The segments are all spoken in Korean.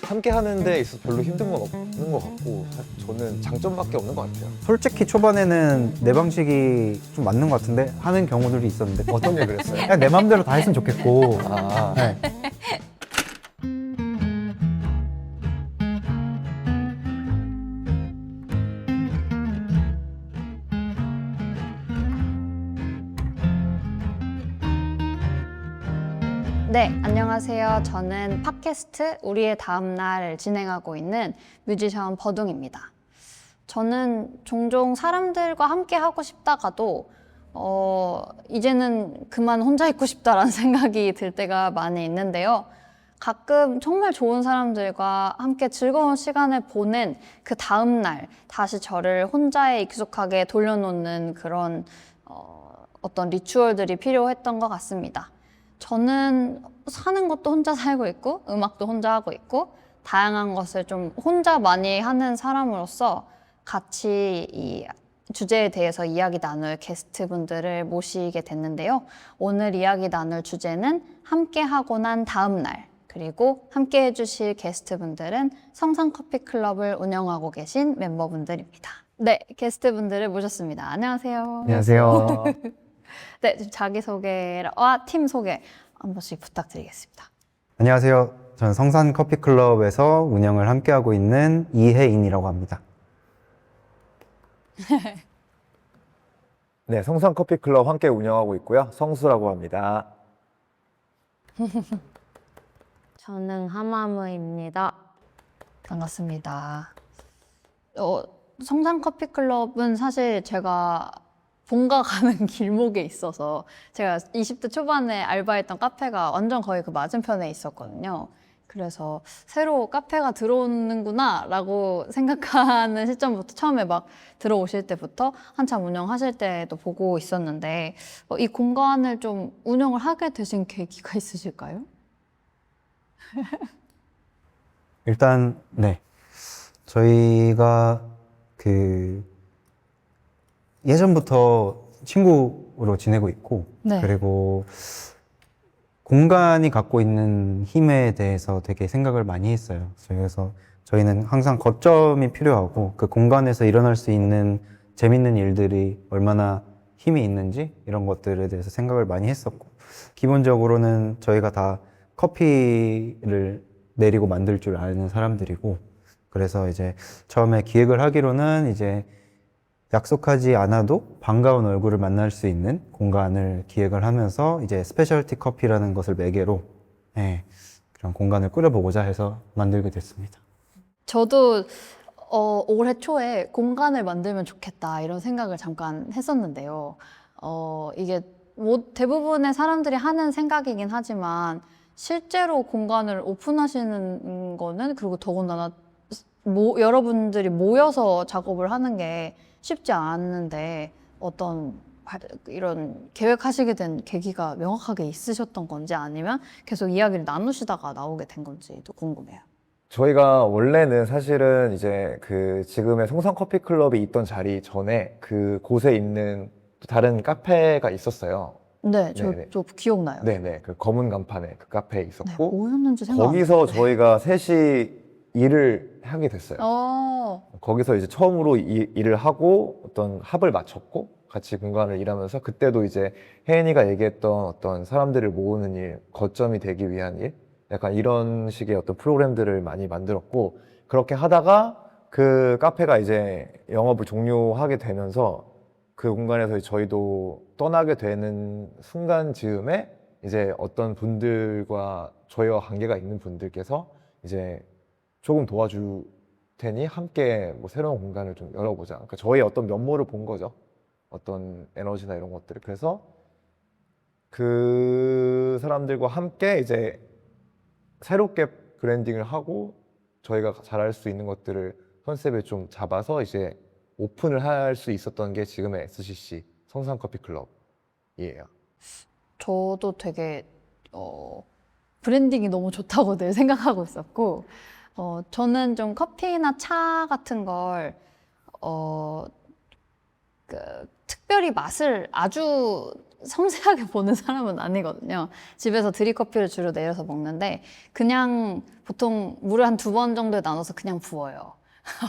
함께 하는 데 있어서 별로 힘든 건 없는 것 같고 저는 장점밖에 없는 것 같아요. 솔직히 초반에는 내 방식이 좀 맞는 것 같은데 하는 경우들이 있었는데 어떤 일 그랬어요? 그냥 내 마음대로 다 했으면 좋겠고 아, 네. 네, 안녕하세요. 저는 팟캐스트 우리의 다음날을 진행하고 있는 뮤지션 버둥입니다. 저는 종종 사람들과 함께 하고 싶다가도 이제는 그만 혼자 있고 싶다라는 생각이 들 때가 많이 있는데요. 가끔 정말 좋은 사람들과 함께 즐거운 시간을 보낸 그 다음날 다시 저를 혼자에 익숙하게 돌려놓는 그런 어떤 리추얼들이 필요했던 것 같습니다. 저는 사는 것도 혼자 살고 있고 음악도 혼자 하고 있고 다양한 것을 좀 혼자 많이 하는 사람으로서 같이 이 주제에 대해서 이야기 나눌 게스트분들을 모시게 됐는데요. 오늘 이야기 나눌 주제는 함께하고 난 다음 날, 그리고 함께 해주실 게스트분들은 성산커피클럽을 운영하고 계신 멤버분들입니다. 네, 게스트분들을 모셨습니다. 안녕하세요. 안녕하세요. 네, 지금 자기소개와 팀 소개 한 번씩 부탁드리겠습니다. 안녕하세요. 저는 성산커피클럽에서 운영을 함께하고 있는 이혜인이라고 합니다. 네, 성산커피클럽 함께 운영하고 있고요. 성수라고 합니다. 저는 하마무입니다. 반갑습니다. 성산커피클럽은 사실 제가 본가 가는 길목에 있어서 제가 20대 초반에 알바했던 카페가 완전 거의 그 맞은편에 있었거든요. 그래서 새로 카페가 들어오는구나 라고 생각하는 시점부터 처음에 막 들어오실 때부터 한참 운영하실 때도 보고 있었는데 이 공간을 좀 운영을 하게 되신 계기가 있으실까요? 일단 네, 저희가 예전부터 친구로 지내고 있고 네. 그리고 공간이 갖고 있는 힘에 대해서 되게 생각을 많이 했어요. 그래서 저희는 항상 거점이 필요하고 그 공간에서 일어날 수 있는 재밌는 일들이 얼마나 힘이 있는지 이런 것들에 대해서 생각을 많이 했었고, 기본적으로는 저희가 다 커피를 내리고 만들 줄 아는 사람들이고, 그래서 이제 처음에 기획을 하기로는 이제 약속하지 않아도 반가운 얼굴을 만날 수 있는 공간을 기획을 하면서 이제 스페셜티 커피라는 것을 매개로 그런 공간을 꾸려보고자 해서 만들게 됐습니다. 저도 올해 초에 공간을 만들면 좋겠다 이런 생각을 잠깐 했었는데요. 이게 대부분의 사람들이 하는 생각이긴 하지만 실제로 공간을 오픈하시는 거는, 그리고 더군다나 여러분들이 모여서 작업을 하는 게 쉽지 않은데 이런 계획하시게 된 계기가 명확하게 있으셨던 건지 아니면 계속 이야기를 나누시다가 나오게 된 건지도 궁금해요. 저희가 원래는 사실은 이제 그 지금의 성산커피클럽이 있던 자리 전에 그 곳에 있는 또 다른 카페가 있었어요. 네, 네네. 저 기억나요. 네네. 그 검은 간판에 그 카페에 네, 있었고, 뭐였는지 생각 안 거기서 저희가 셋이 일을 하게 됐어요. 거기서 이제 처음으로 일을 하고 어떤 합을 맞췄고 같이 공간을 일하면서, 그때도 이제 혜인이가 얘기했던 어떤 사람들을 모으는 일, 거점이 되기 위한 일, 약간 이런 식의 어떤 프로그램들을 많이 만들었고, 그렇게 하다가 그 카페가 이제 영업을 종료하게 되면서 그 공간에서 저희도 떠나게 되는 순간 즈음에 이제 어떤 분들과 저희와 관계가 있는 분들께서 이제 조금 도와줄 테니 함께 뭐 새로운 공간을 좀 열어보자. 그러니까 저희의 어떤 면모를 본 거죠. 어떤 에너지나 이런 것들을. 그래서 그 사람들과 함께 이제 새롭게 브랜딩을 하고 저희가 잘할 수 있는 것들을 컨셉을 좀 잡아서 이제 오픈을 할 수 있었던 게 지금의 SCC 성산커피클럽이에요. 저도 되게 브랜딩이 너무 좋다고 늘 생각하고 있었고, 저는 좀 커피나 차 같은 걸 그 특별히 맛을 아주 섬세하게 보는 사람은 아니거든요. 집에서 드립커피를 주로 내려서 먹는데 그냥 보통 물을 한 2번 정도에 나눠서 그냥 부어요.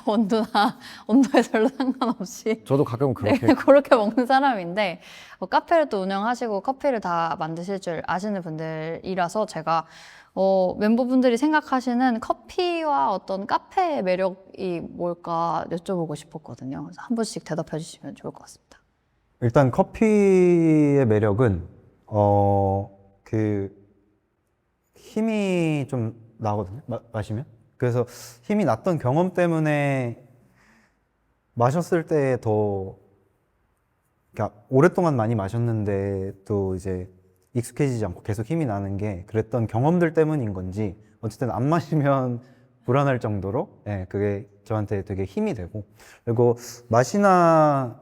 온도에 별로 상관없이. 저도 가끔 그렇게 네, 그렇게 먹는 사람인데 카페를 또 운영하시고 커피를 다 만드실 줄 아시는 분들이라서 제가 멤버분들이 생각하시는 커피와 어떤 카페의 매력이 뭘까 여쭤보고 싶었거든요. 그래서 한 분씩 대답해 주시면 좋을 것 같습니다. 일단 커피의 매력은 그 힘이 좀 나거든요. 마시면. 그래서 힘이 났던 경험 때문에 마셨을 때 더 그러니까 오랫동안 많이 마셨는데 또 이제 익숙해지지 않고 계속 힘이 나는 게 그랬던 경험들 때문인 건지 어쨌든 안 마시면 불안할 정도로 그게 저한테 되게 힘이 되고 그리고 맛이나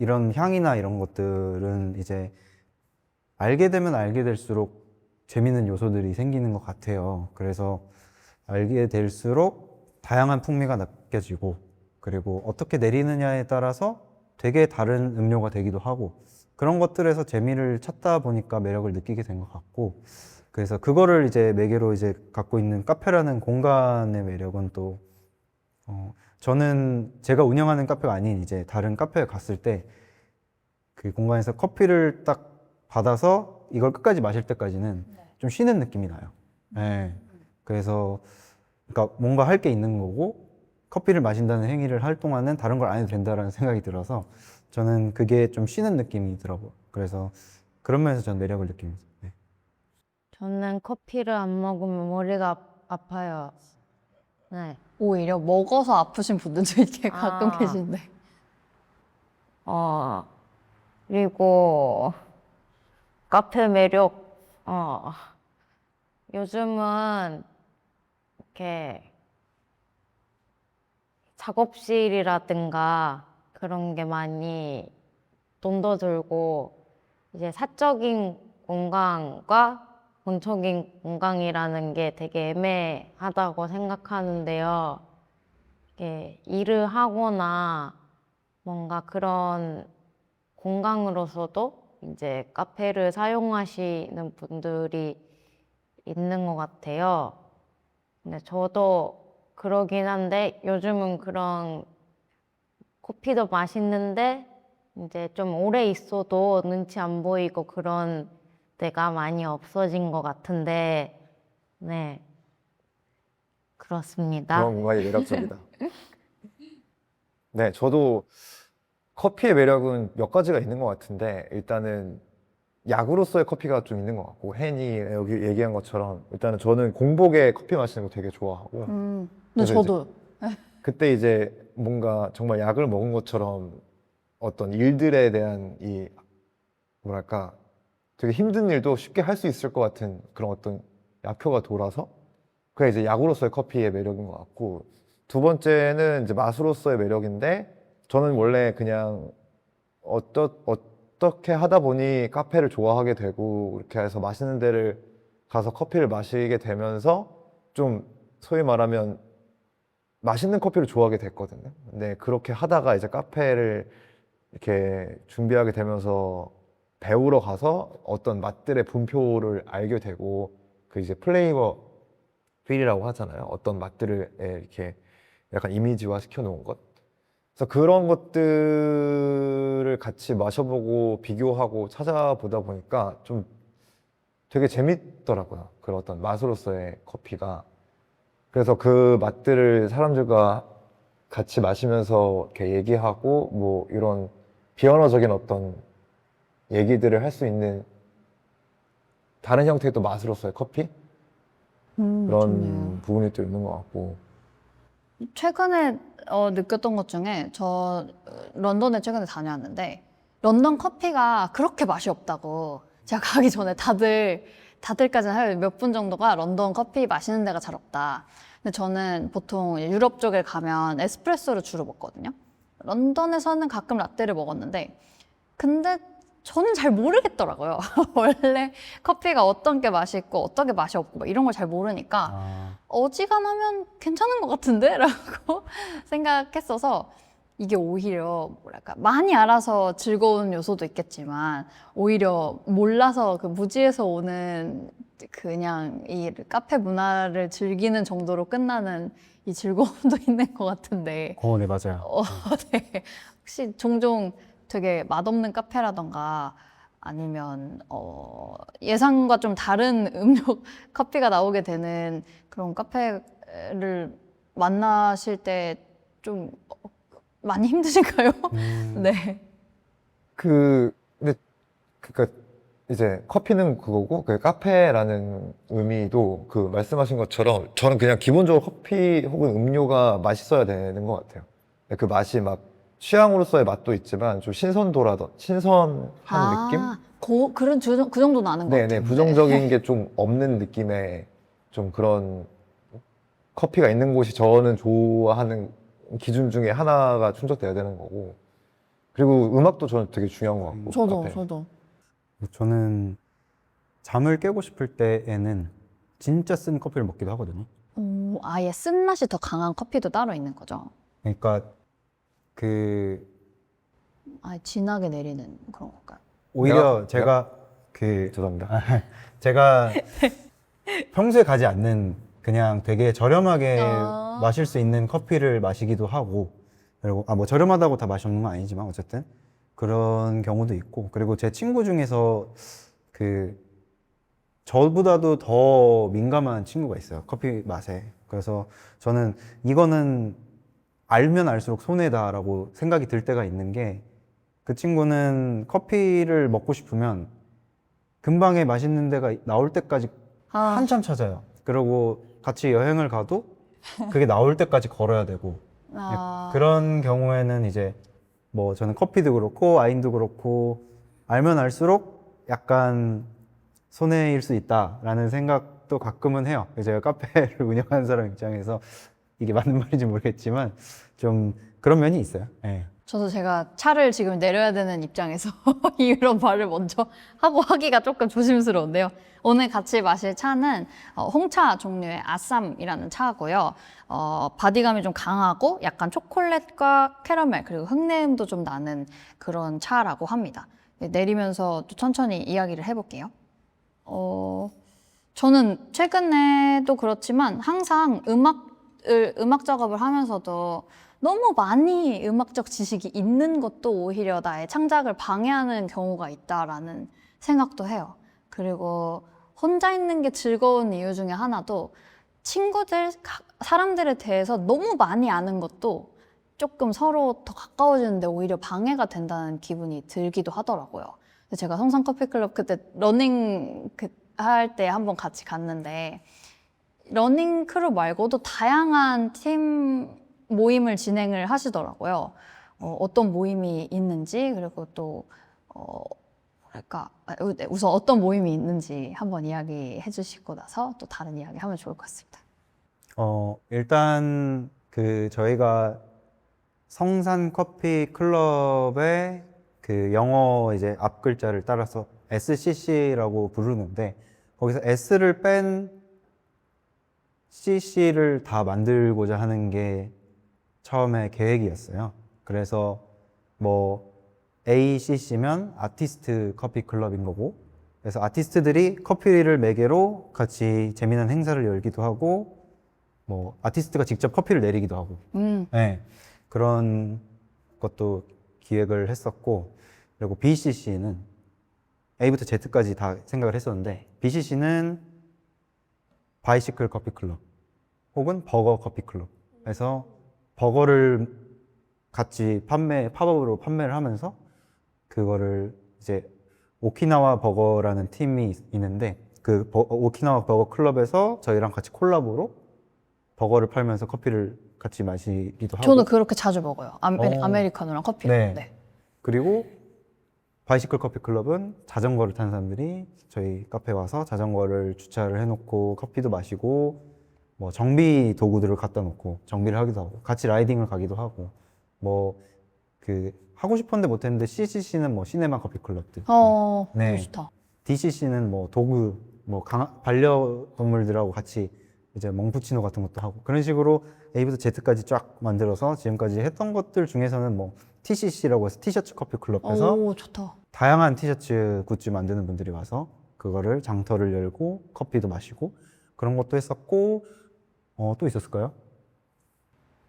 이런 향이나 이런 것들은 이제 알게 되면 알게 될수록 재밌는 요소들이 생기는 것 같아요. 그래서 알게 될수록 다양한 풍미가 느껴지고 그리고 어떻게 내리느냐에 따라서 되게 다른 음료가 되기도 하고 그런 것들에서 재미를 찾다 보니까 매력을 느끼게 된 것 같고 그래서 그거를 이제 매개로 이제 갖고 있는 카페라는 공간의 매력은 또 저는 제가 운영하는 카페가 아닌 이제 다른 카페에 갔을 때 그 공간에서 커피를 딱 받아서 이걸 끝까지 마실 때까지는 좀 쉬는 느낌이 나요. 네. 그래서 그러니까 뭔가 할 게 있는 거고 커피를 마신다는 행위를 할 동안은 다른 걸 안 해도 된다라는 생각이 들어서 저는 그게 좀 쉬는 느낌이 들어요. 그래서 그런 면에서 저는 매력을 느낍니다. 네. 저는 커피를 안 먹으면 머리가 아파요. 네. 오히려 먹어서 아프신 분들도 이렇게 가끔 아. 계신데. 그리고 카페 매력, 요즘은 이렇게 작업실이라든가 그런 게 많이 돈도 들고 이제 사적인 공간과 공적인 공간이라는 게 되게 애매하다고 생각하는데요. 이게 일을 하거나 뭔가 그런 공간으로서도 이제 카페를 사용하시는 분들이 있는 것 같아요. 근데 저도 그러긴 한데 요즘은 그런 커피도 맛있는데 이제 좀 오래 있어도 눈치 안 보이고 그런 데가 많이 없어진 것 같은데 네 그렇습니다. 그런 공간이 매력적이다. 네, 저도 커피의 매력은 몇 가지가 있는 것 같은데 일단은 약으로서의 커피가 좀 있는 것 같고 혜인이 여기 얘기한 것처럼 일단은 저는 공복에 커피 마시는 거 되게 좋아하고 근데 그래서 저도 그때 이제 뭔가 정말 약을 먹은 것처럼 어떤 일들에 대한 이 뭐랄까 되게 힘든 일도 쉽게 할 수 있을 것 같은 그런 어떤 약효가 돌아서 그게 이제 약으로서의 커피의 매력인 것 같고 두 번째는 이제 맛으로서의 매력인데 저는 원래 그냥 어떻게 하다 보니 카페를 좋아하게 되고 이렇게 해서 맛있는 데를 가서 커피를 마시게 되면서 좀 소위 말하면 맛있는 커피를 좋아하게 됐거든요. 근데 그렇게 하다가 이제 카페를 이렇게 준비하게 되면서 배우러 가서 어떤 맛들의 분표를 알게 되고 그 이제 플레이버 휠이라고 하잖아요. 어떤 맛들을 이렇게 약간 이미지화 시켜놓은 것. 그래서 그런 것들을 같이 마셔보고 비교하고 찾아보다 보니까 좀 되게 재밌더라고요. 그런 어떤 맛으로서의 커피가. 그래서 그 맛들을 사람들과 같이 마시면서 이렇게 얘기하고 뭐 이런 비언어적인 어떤 얘기들을 할 수 있는 다른 형태의 또 맛으로서의 커피? 그런 좋네요. 부분이 또 있는 것 같고. 최근에 느꼈던 것 중에 저 런던에 최근에 다녀왔는데 런던 커피가 그렇게 맛이 없다고 제가 가기 전에 다들까지는 한 몇 분 정도가 런던 커피 마시는 데가 잘 없다. 근데 저는 보통 유럽 쪽에 가면 에스프레소를 주로 먹거든요. 런던에서는 가끔 라떼를 먹었는데 근데 저는 잘 모르겠더라고요. 원래 커피가 어떤 게 맛이 있고 어떤 게 맛이 없고 막 이런 걸 잘 모르니까 어지간하면 괜찮은 것 같은데? 라고 생각했어서 이게 오히려 뭐랄까 많이 알아서 즐거운 요소도 있겠지만 오히려 몰라서 그 무지에서 오는 그냥 이 카페 문화를 즐기는 정도로 끝나는 이 즐거움도 있는 것 같은데 네, 맞아요. 네. 혹시 종종 되게 맛없는 카페라던가 아니면 예상과 좀 다른 음료 커피가 나오게 되는 그런 카페를 만나실 때 좀 많이 힘드신가요? 네. 근데 그니까 이제 커피는 그거고 그 카페라는 의미도 그 말씀하신 것처럼 저는 그냥 기본적으로 커피 혹은 음료가 맛있어야 되는 것 같아요. 그 맛이 막 취향으로서의 맛도 있지만 좀 신선한 느낌? 그 정도 나는 것 네네, 같아요. 부정적인 게 좀 없는 느낌의 좀 그런 커피가 있는 곳이 저는 좋아하는 기준 중에 하나가 충족돼야 되는 거고, 그리고 음악도 저는 되게 중요한 것 같고. 카페. 저도. 저는 잠을 깨고 싶을 때에는 진짜 쓴 커피를 먹기도 하거든요. 아예 쓴맛이 더 강한 커피도 따로 있는 거죠. 그러니까 그 아예 진하게 내리는 그런 건가요? 오히려 내가- 제가 죄송합니다. 제가 평소에 가지 않는 그냥 되게 저렴하게 아. 마실 수 있는 커피를 마시기도 하고, 그리고 뭐 저렴하다고 다 맛이 없는 건 아니지만 어쨌든 그런 경우도 있고, 그리고 제 친구 중에서 그 저보다도 더 민감한 친구가 있어요, 커피 맛에. 그래서 저는 이거는 알면 알수록 손해다라고 생각이 들 때가 있는 게, 그 친구는 커피를 먹고 싶으면 근방에 맛있는 데가 나올 때까지 한참 찾아요. 그리고 같이 여행을 가도 그게 나올 때까지 걸어야 되고, 그런 경우에는 이제 뭐 저는 커피도 그렇고 와인도 그렇고 알면 알수록 약간 손해일 수 있다라는 생각도 가끔은 해요. 제가 카페를 운영하는 사람 입장에서 이게 맞는 말인지 모르겠지만 좀 그런 면이 있어요. 네. 저도 제가 차를 지금 내려야 되는 입장에서 이런 말을 먼저 하고 하기가 조금 조심스러운데요. 오늘 같이 마실 차는 홍차 종류의 아쌈이라는 차고요. 바디감이 좀 강하고 약간 초콜릿과 캐러멜 그리고 흙내음도 좀 나는 그런 차라고 합니다. 내리면서 또 천천히 이야기를 해볼게요. 저는 최근에도 그렇지만 항상 음악 작업을 하면서도 너무 많이 음악적 지식이 있는 것도 오히려 나의 창작을 방해하는 경우가 있다라는 생각도 해요. 그리고 혼자 있는 게 즐거운 이유 중에 하나도 사람들에 대해서 너무 많이 아는 것도 조금 서로 더 가까워지는데 오히려 방해가 된다는 기분이 들기도 하더라고요. 제가 성산 커피클럽 그때 러닝 할 때 한번 같이 갔는데 러닝 크루 말고도 다양한 팀 모임을 진행을 하시더라고요. 어떤 모임이 있는지 그리고 또 우선 어떤 모임이 있는지 한번 이야기해 주시고 나서 또 다른 이야기 하면 좋을 것 같습니다. 일단 저희가 성산 커피 클럽의 그 영어 이제 앞 글자를 따라서 SCC라고 부르는데, 거기서 S를 뺀 CC를 다 만들고자 하는 게 처음에 계획이었어요. 그래서 뭐 ACC면 아티스트 커피 클럽인 거고, 그래서 아티스트들이 커피를 매개로 같이 재미난 행사를 열기도 하고, 뭐 아티스트가 직접 커피를 내리기도 하고, 네, 그런 것도 기획을 했었고, 그리고 BCC는 A부터 Z까지 다 생각을 했었는데, BCC는 바이시클 커피 클럽 혹은 버거 커피 클럽. 그래서 버거를 같이 팝업으로 판매를 하면서 그거를 이제 오키나와 버거라는 팀이 있는데, 그 오키나와 버거 클럽에서 저희랑 같이 콜라보로 버거를 팔면서 커피를 같이 마시기도 하고. 저는 그렇게 자주 먹어요. 아메리카노랑 커피를. 네. 그리고 바이시클 커피 클럽은 자전거를 타는 사람들이 저희 카페 와서 자전거를 주차를 해놓고 커피도 마시고, 뭐 정비 도구들을 갖다 놓고 정비를 하기도 하고, 같이 라이딩을 가기도 하고, 뭐 하고 싶었는데 못했는데, CCC는 뭐 시네마 커피 클럽들, 너무 좋다. DCC는 뭐 도구, 뭐 반려동물들하고 같이 이제 멍푸치노 같은 것도 하고 그런 식으로 A부터 Z까지 쫙 만들어서 지금까지 했던 것들 중에서는 뭐 TCC라고 해서 티셔츠 커피 클럽에서 오, 좋다. 다양한 티셔츠 굿즈 만드는 분들이 와서 그거를 장터를 열고 커피도 마시고 그런 것도 했었고 또 있었을까요?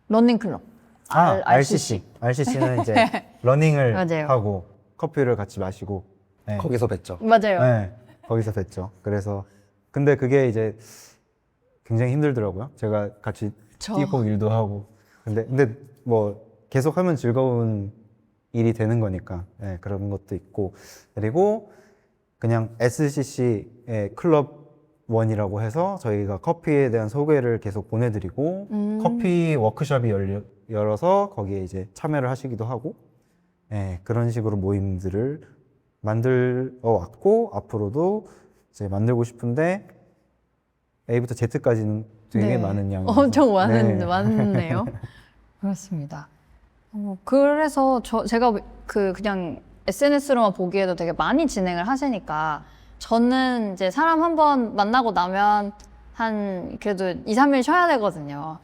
러닝클럽. RCC. RCC는 이제 러닝을 맞아요. 하고 커피를 같이 마시고 네. 거기서 뵀죠. 맞아요. 네, 거기서 뵀죠. 그래서 근데 그게 이제 굉장히 힘들더라고요. 제가 같이 뛰고 일도 하고 근데 뭐 계속 하면 즐거운 일이 되는 거니까 네, 그런 것도 있고 그리고 그냥 SCC의 클럽 원이라고 해서 저희가 커피에 대한 소개를 계속 보내드리고 커피 워크숍이 열어서 거기에 이제 참여를 하시기도 하고 네, 그런 식으로 모임들을 만들어 왔고 앞으로도 이제 만들고 싶은데 A부터 Z까지는 되게 네. 많은 양이 엄청 네. 많네요. 그렇습니다. 그래서 제가 그냥 SNS로만 보기에도 되게 많이 진행을 하시니까 저는 이제 사람 한 번 만나고 나면 한 그래도 2, 3일 쉬어야 되거든요.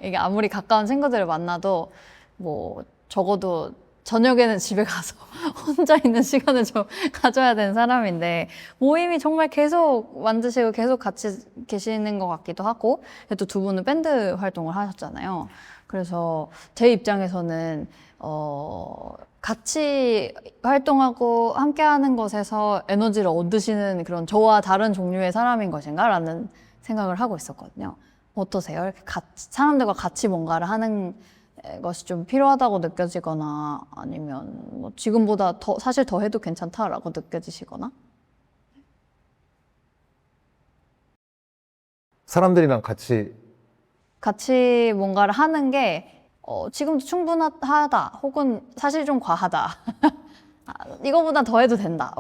이게 아무리 가까운 친구들을 만나도 뭐 적어도 저녁에는 집에 가서 혼자 있는 시간을 좀 가져야 되는 사람인데 모임이 정말 계속 만드시고 계속 같이 계시는 것 같기도 하고 또 두 분은 밴드 활동을 하셨잖아요. 그래서 제 입장에서는 같이 활동하고 함께하는 것에서 에너지를 얻으시는 그런 저와 다른 종류의 사람인 것인가? 라는 생각을 하고 있었거든요. 어떠세요? 사람들과 같이 뭔가를 하는 것이 좀 필요하다고 느껴지거나 아니면 뭐 지금보다 사실 더 해도 괜찮다라고 느껴지시거나? 사람들이랑 같이 뭔가를 하는 게 지금도 충분하다 혹은 사실 좀 과하다 이거보다 더 해도 된다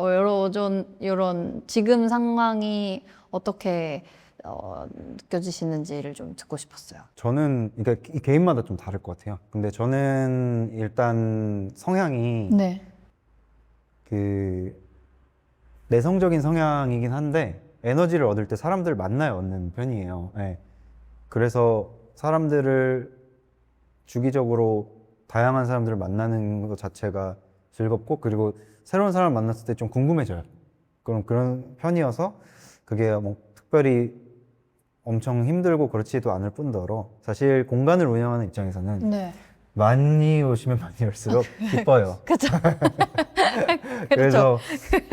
이런 지금 상황이 어떻게 느껴지시는지를 좀 듣고 싶었어요. 저는 그러니까 개인마다 좀 다를 것 같아요. 근데 저는 일단 성향이 네. 그 내성적인 성향이긴 한데 에너지를 얻을 때 사람들을 만나야 얻는 편이에요. 네. 그래서 사람들을 주기적으로 다양한 사람들을 만나는 것 자체가 즐겁고 그리고 새로운 사람을 만났을 때 좀 궁금해져요. 그런 편이어서 그게 뭐 특별히 엄청 힘들고 그렇지도 않을 뿐더러 사실 공간을 운영하는 입장에서는 네. 많이 오시면 많이 올수록 기뻐요. 그렇죠. 그래서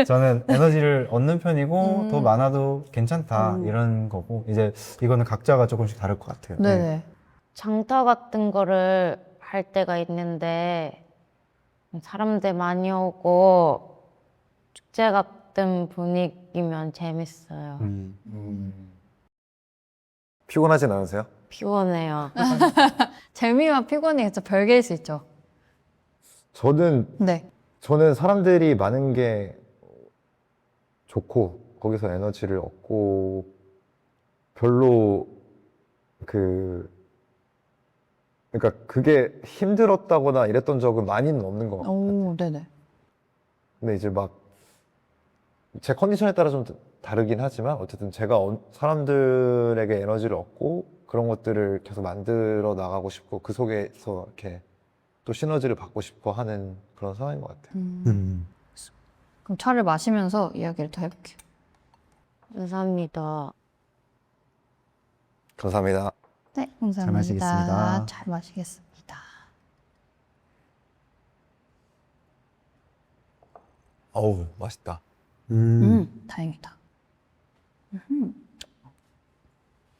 저는 에너지를 얻는 편이고 더 많아도 괜찮다 이런 거고 이제 이거는 각자가 조금씩 다를 것 같아요. 네네. 장터 같은 거를 할 때가 있는데 사람들 많이 오고 축제 같은 분위기면 재밌어요. 피곤하진 않으세요? 피곤해요. 재미와 피곤이 진짜 별개일 수 있죠. 저는 사람들이 많은 게 좋고 거기서 에너지를 얻고 별로 그러니까 그게 힘들었다거나 이랬던 적은 많이는 없는 것 같아요. 오, 네네. 근데 이제 막 제 컨디션에 따라 좀 다르긴 하지만 어쨌든 제가 사람들에게 에너지를 얻고 그런 것들을 계속 만들어 나가고 싶고 그 속에서 이렇게 또 시너지를 받고 싶어 하는 그런 상황인 것 같아요. 그럼 차를 마시면서 이야기를 더 해볼게요. 감사합니다. 감사합니다. 네, 감사합니다. 잘 마시겠습니다. 잘 마시겠습니다. 어우, 맛있다. 다행이다.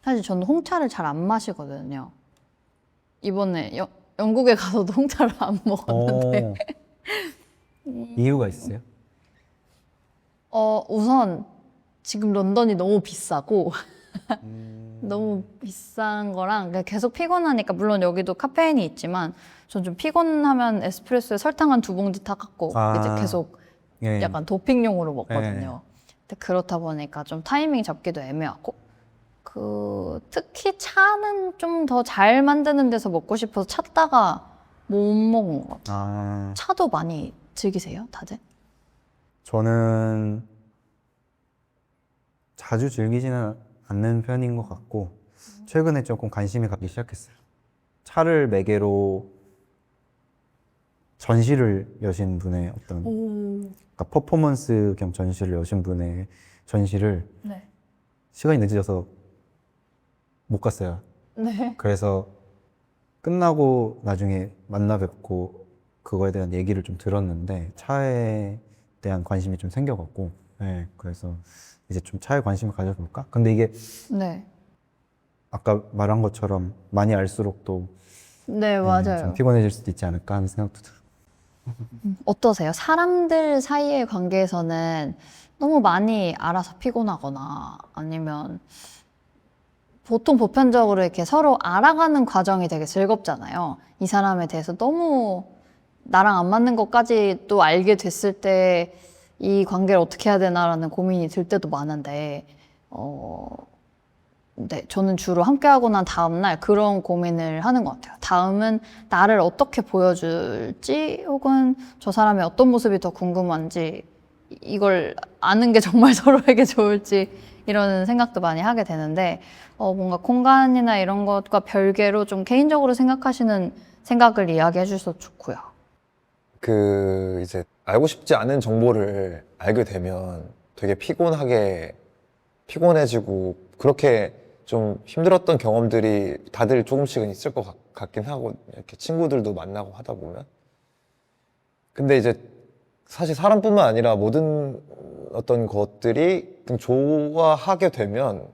사실 저는 홍차를 잘 안 마시거든요. 이번에 영국에 가서도 홍차를 안 먹었는데. 이유가 있으세요? 우선 지금 런던이 너무 비싸고 너무 비싼 거랑 그러니까 계속 피곤하니까 물론 여기도 카페인이 있지만 전 좀 피곤하면 에스프레소에 설탕 한 2봉지 타갖고 이제 계속 예. 약간 도핑용으로 먹거든요. 근데 그렇다 보니까 좀 타이밍 잡기도 애매하고 특히 차는 좀 더 잘 만드는 데서 먹고 싶어서 찾다가 못 먹은 것 같아요. 차도 많이 즐기세요, 다들? 저는 자주 즐기지는 않는 편인 것 같고 최근에 조금 관심이 가기 시작했어요. 차를 매개로 전시를 여신 분의 어떤 그러니까 퍼포먼스 겸 전시를 여신 분의 전시를 네. 시간이 늦어져서 못 갔어요. 네. 그래서 끝나고 나중에 만나 뵙고 그거에 대한 얘기를 좀 들었는데 차에 대한 관심이 좀 생겨갖고 네, 그래서 이제 좀 차에 관심을 가져볼까? 근데 이게 네. 아까 말한 것처럼 많이 알수록 또 네, 좀 맞아요. 피곤해질 수도 있지 않을까 하는 생각도 들어요. 어떠세요? 사람들 사이의 관계에서는 너무 많이 알아서 피곤하거나 아니면 보통 보편적으로 이렇게 서로 알아가는 과정이 되게 즐겁잖아요. 이 사람에 대해서 너무 나랑 안 맞는 것까지 또 알게 됐을 때 이 관계를 어떻게 해야 되나라는 고민이 들 때도 많은데, 네, 저는 주로 함께하고 난 다음날 그런 고민을 하는 것 같아요. 다음은 나를 어떻게 보여줄지, 혹은 저 사람의 어떤 모습이 더 궁금한지, 이걸 아는 게 정말 서로에게 좋을지, 이런 생각도 많이 하게 되는데, 뭔가 공간이나 이런 것과 별개로 좀 개인적으로 생각하시는 생각을 이야기해 주셔서 좋고요. 이제 알고 싶지 않은 정보를 알게 되면 되게 피곤해지고 그렇게 좀 힘들었던 경험들이 다들 조금씩은 있을 것 같긴 하고, 이렇게 친구들도 만나고 하다 보면. 근데 이제 사실 사람뿐만 아니라 모든 어떤 것들이 좀 좋아하게 되면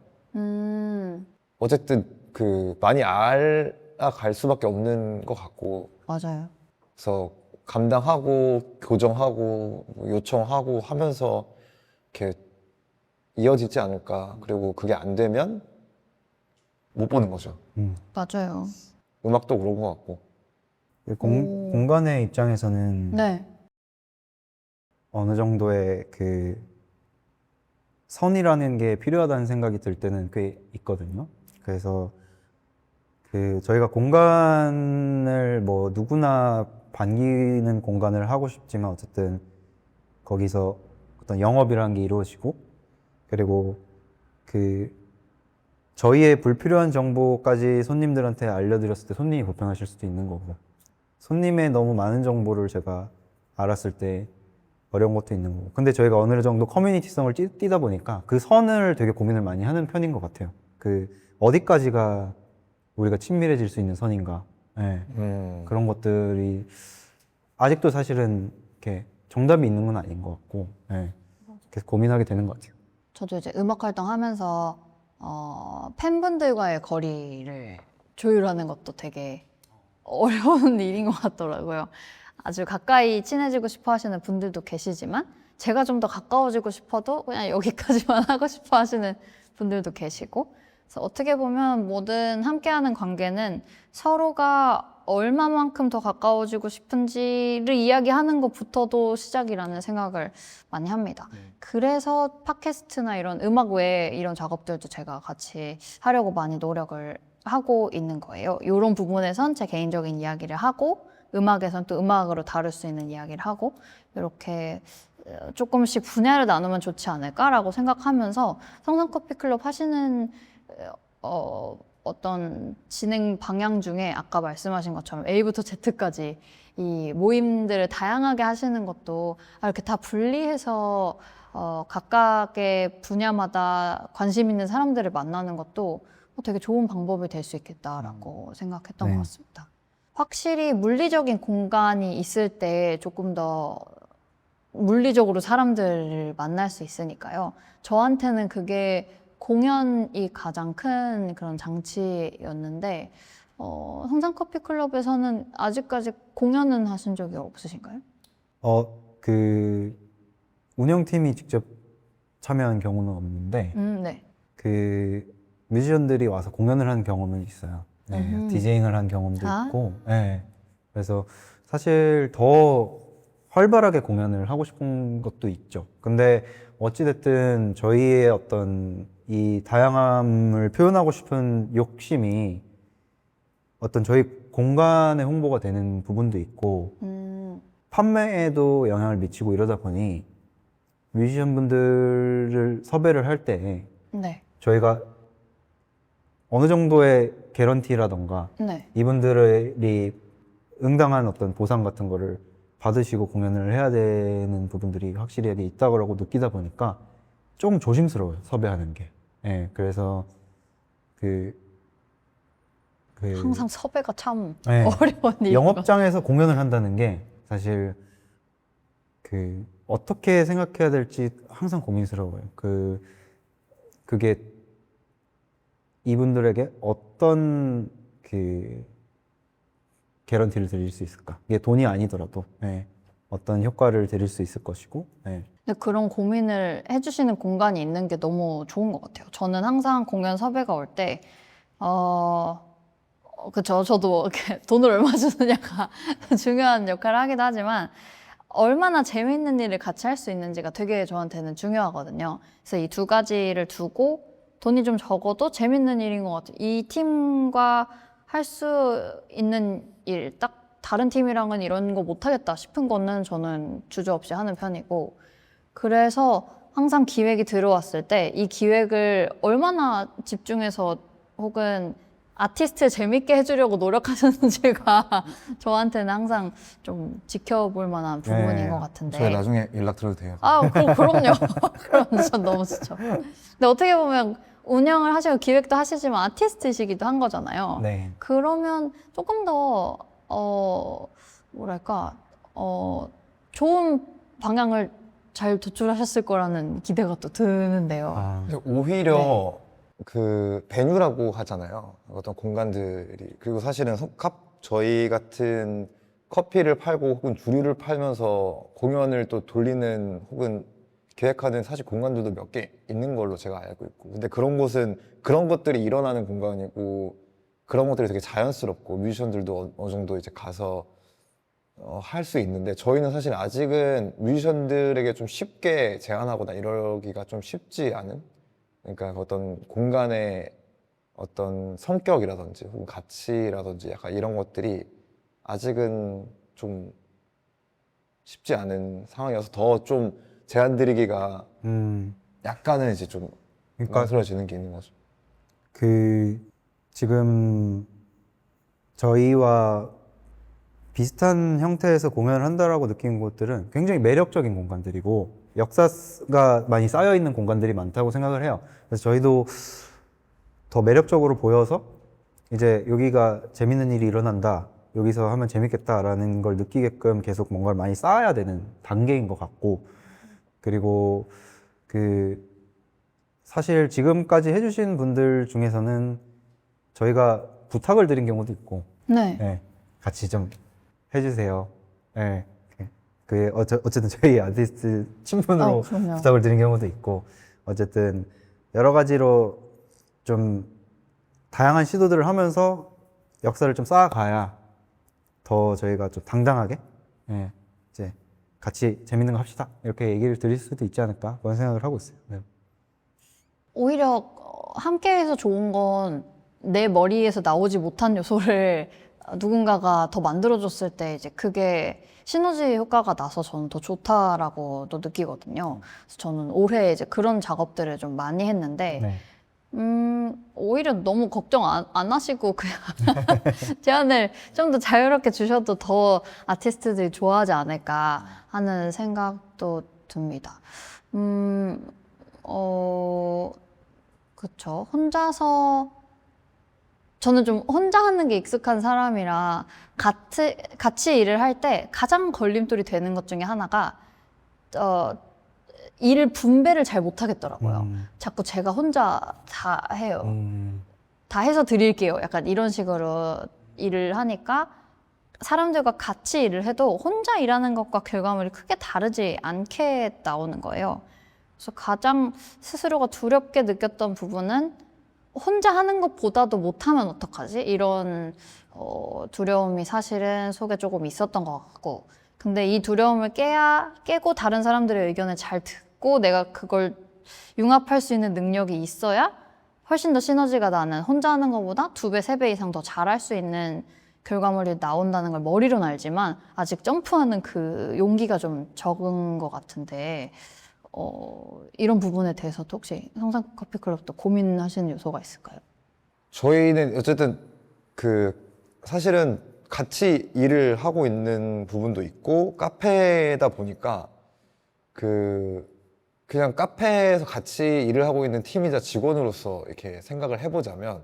어쨌든 많이 알아갈 수밖에 없는 것 같고, 맞아요. 그래서 감당하고 교정하고 뭐 요청하고 하면서 이렇게 이어지지 않을까. 그리고 그게 안 되면 못 보는 거죠. 맞아요. 음악도 그런 것 같고. 공간의 입장에서는 네. 어느 정도의 선이라는 게 필요하다는 생각이 들 때는 꽤 있거든요. 그래서 저희가 공간을 뭐 누구나 반기는 공간을 하고 싶지만 어쨌든 거기서 어떤 영업이라는 게 이루어지고, 그리고 저희의 불필요한 정보까지 손님들한테 알려드렸을 때 손님이 불편하실 수도 있는 거고, 손님의 너무 많은 정보를 제가 알았을 때 어려운 것도 있는 거고. 근데 저희가 어느 정도 커뮤니티성을 띠다 보니까 그 선을 되게 고민을 많이 하는 편인 것 같아요. 어디까지가 우리가 친밀해질 수 있는 선인가. 네. 그런 것들이 아직도 사실은 이렇게 정답이 있는 건 아닌 것 같고, 네. 계속 고민하게 되는 것 같아요. 저도 이제 음악 활동하면서 팬분들과의 거리를 조율하는 것도 되게 어려운 일인 것 같더라고요. 아주 가까이 친해지고 싶어 하시는 분들도 계시지만 제가 좀 더 가까워지고 싶어도 그냥 여기까지만 하고 싶어 하시는 분들도 계시고, 그래서 어떻게 보면 모든 함께하는 관계는 서로가 얼마만큼 더 가까워지고 싶은지를 이야기하는 것부터도 시작이라는 생각을 많이 합니다. 그래서 팟캐스트나 이런 음악 외에 이런 작업들도 제가 같이 하려고 많이 노력을 하고 있는 거예요. 이런 부분에선 제 개인적인 이야기를 하고, 음악에선 또 음악으로 다룰 수 있는 이야기를 하고, 이렇게 조금씩 분야를 나누면 좋지 않을까라고 생각하면서 성산커피클럽 하시는 어떤 진행 방향 중에 아까 말씀하신 것처럼 A부터 Z까지 이 모임들을 다양하게 하시는 것도 이렇게 다 분리해서 각각의 분야마다 관심 있는 사람들을 만나는 것도 되게 좋은 방법이 될 수 있겠다라고 생각했던 네. 것 같습니다. 확실히 물리적인 공간이 있을 때 조금 더 물리적으로 사람들을 만날 수 있으니까요. 저한테는 그게 공연이 가장 큰 그런 장치였는데, 성산커피클럽에서는 아직까지 공연은 하신 적이 없으신가요? 운영팀이 직접 참여한 경우는 없는데, 네. 뮤지션들이 와서 공연을 한 경험은 있어요. 네, 디제잉을 한 경험도 있고, 네. 그래서 사실 더 활발하게 공연을 하고 싶은 것도 있죠. 근데 어찌됐든 저희의 어떤 이 다양함을 표현하고 싶은 욕심이 어떤 저희 공간의 홍보가 되는 부분도 있고, 판매에도 영향을 미치고 이러다 보니 뮤지션 분들을 섭외를 할 때 네. 저희가 어느 정도의 개런티라던가 네. 이분들이 응당한 어떤 보상 같은 거를 받으시고 공연을 해야 되는 부분들이 확실히 있다고 느끼다 보니까 좀 조심스러워요, 섭외하는 게. 예, 그래서 항상 섭외가 참 네. 어려운 일인 것 영업장에서 공연을 한다는 게 사실 어떻게 생각해야 될지 항상 고민스러워요. 그게 이분들에게 어떤 개런티를 드릴 수 있을까? 이게 돈이 아니더라도 어떤 효과를 드릴 수 있을 것이고. 근데 그런 고민을 해주시는 공간이 있는 게 너무 좋은 것 같아요. 저는 항상 공연 섭외가 올 때, 그쵸. 저도 이렇게 돈을 얼마 주느냐가 중요한 역할을 하기도 하지만, 얼마나 재미있는 일을 같이 할 수 있는지가 되게 저한테는 중요하거든요. 그래서 이 두 가지를 두고 돈이 좀 적어도 재밌는 일인 것 같아요. 이 팀과 할 수 있는 일, 딱 다른 팀이랑은 이런 거 못하겠다 싶은 거는 저는 주저없이 하는 편이고, 그래서 항상 기획이 들어왔을 때 이 기획을 얼마나 집중해서 혹은 아티스트 재밌게 해주려고 노력하셨는지가 저한테는 항상 좀 지켜볼 만한 부분인 것 같은데. 저희 나중에 연락 드려도 돼요? 그럼요. 그럼 전 너무 좋죠. 근데 어떻게 보면 운영을 하시고 기획도 하시지만 아티스트이시기도 한 거잖아요. 네. 그러면 조금 더, 좋은 방향을 잘 도출하셨을 거라는 기대가 또 드는데요. 근데 오히려 그 베뉴라고 하잖아요. 어떤 공간들이. 그리고 사실은 저희 같은 커피를 팔고 혹은 주류를 팔면서 공연을 또 돌리는 혹은 계획하는 사실 공간들도 몇 개 있는 걸로 제가 알고 있고, 근데 그런 곳은 그런 것들이 일어나는 공간이고 그런 것들이 되게 자연스럽고 뮤지션들도 어느 정도 이제 가서 할 수 있는데, 저희는 사실 아직은 뮤지션들에게 좀 쉽게 제안하거나 이러기가 좀 쉽지 않은, 그러니까 어떤 공간의 어떤 성격이라든지 혹은 가치라든지 약간 이런 것들이 아직은 좀 쉽지 않은 상황이어서 더 좀 제안 드리기가 약간은 이제 좀 그러니까 망설여지는 게 있는 거죠. 지금 저희와 비슷한 형태에서 공연을 한다라고 느낀 곳들은 굉장히 매력적인 공간들이고 역사가 많이 쌓여 있는 공간들이 많다고 생각을 해요. 그래서 저희도 더 매력적으로 보여서 이제 여기가 재밌는 일이 일어난다, 여기서 하면 재밌겠다라는 걸 느끼게끔 계속 뭔가를 많이 쌓아야 되는 단계인 것 같고, 그리고 사실 지금까지 해주신 분들 중에서는 저희가 부탁을 드린 경우도 있고, 네. 같이 좀 해주세요. 어쨌든 저희 아티스트 친분으로 그럼요. 부탁을 드린 경우도 있고, 어쨌든 여러 가지로 좀 다양한 시도들을 하면서 역사를 좀 쌓아가야 더 저희가 좀 당당하게 이제 같이 재밌는 거 합시다, 이렇게 얘기를 드릴 수도 있지 않을까, 그런 생각을 하고 있어요. 네. 오히려 함께해서 좋은 건 내 머리에서 나오지 못한 요소를 누군가가 더 만들어줬을 때 이제 그게 시너지 효과가 나서 저는 더 좋다라고도 느끼거든요. 그래서 저는 올해 이제 그런 작업들을 좀 많이 했는데, 오히려 너무 걱정 안 하시고 그냥 제안을 좀 더 자유롭게 주셔도 더 아티스트들이 좋아하지 않을까 하는 생각도 듭니다. 그쵸. 저는 좀 혼자 하는 게 익숙한 사람이라 같이 일을 할 때 가장 걸림돌이 되는 것 중에 하나가 일을 분배를 잘 못하겠더라고요. 자꾸 제가 혼자 다 해요. 다 해서 드릴게요. 약간 이런 식으로 일을 하니까 사람들과 같이 일을 해도 혼자 일하는 것과 결과물이 크게 다르지 않게 나오는 거예요. 그래서 가장 스스로가 두렵게 느꼈던 부분은 혼자 하는 것보다도 못하면 어떡하지? 이런 두려움이 사실은 속에 조금 있었던 것 같고, 근데 이 두려움을 깨고 다른 사람들의 의견을 잘 듣고 내가 그걸 융합할 수 있는 능력이 있어야 훨씬 더 시너지가 나는, 혼자 하는 것보다 2배, 3배 이상 더 잘할 수 있는 결과물이 나온다는 걸 머리로는 알지만 아직 점프하는 그 용기가 좀 적은 것 같은데, 이런 부분에 대해서도 혹시 성산커피클럽도 고민하시는 요소가 있을까요? 저희는 어쨌든 사실은 같이 일을 하고 있는 부분도 있고 카페다 보니까 그냥 카페에서 같이 일을 하고 있는 팀이자 직원으로서 이렇게 생각을 해보자면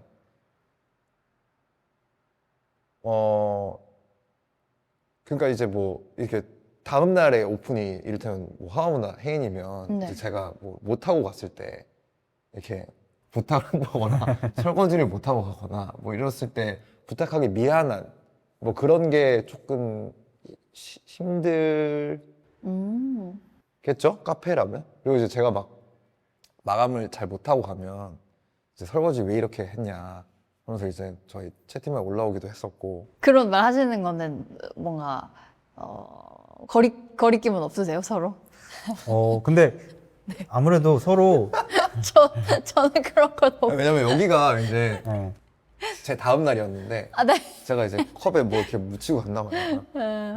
그러니까 이제 뭐 이렇게 다음 날에 오픈이 이를테면 뭐 하하무나 혜인이면 네. 이제 제가 뭐 못하고 갔을 때 이렇게 부탁을 한다거나 설거지를 못하고 가거나 뭐 이랬을 때 부탁하기 미안한 뭐 그런 게 조금 힘들겠죠? 카페라면? 그리고 이제 제가 막 마감을 잘 못하고 가면 이제 설거지 왜 이렇게 했냐 하면서 이제 저희 채팅방에 올라오기도 했었고 그런 말 하시는 거는 뭔가 거리낌은 없으세요, 서로? 근데 아무래도 서로 저는 그런 거 너무. 왜냐면 여기가 이제 예, 제 다음 날이었는데 아, 네. 제가 이제 컵에 뭐 이렇게 묻히고 갔나 봐요.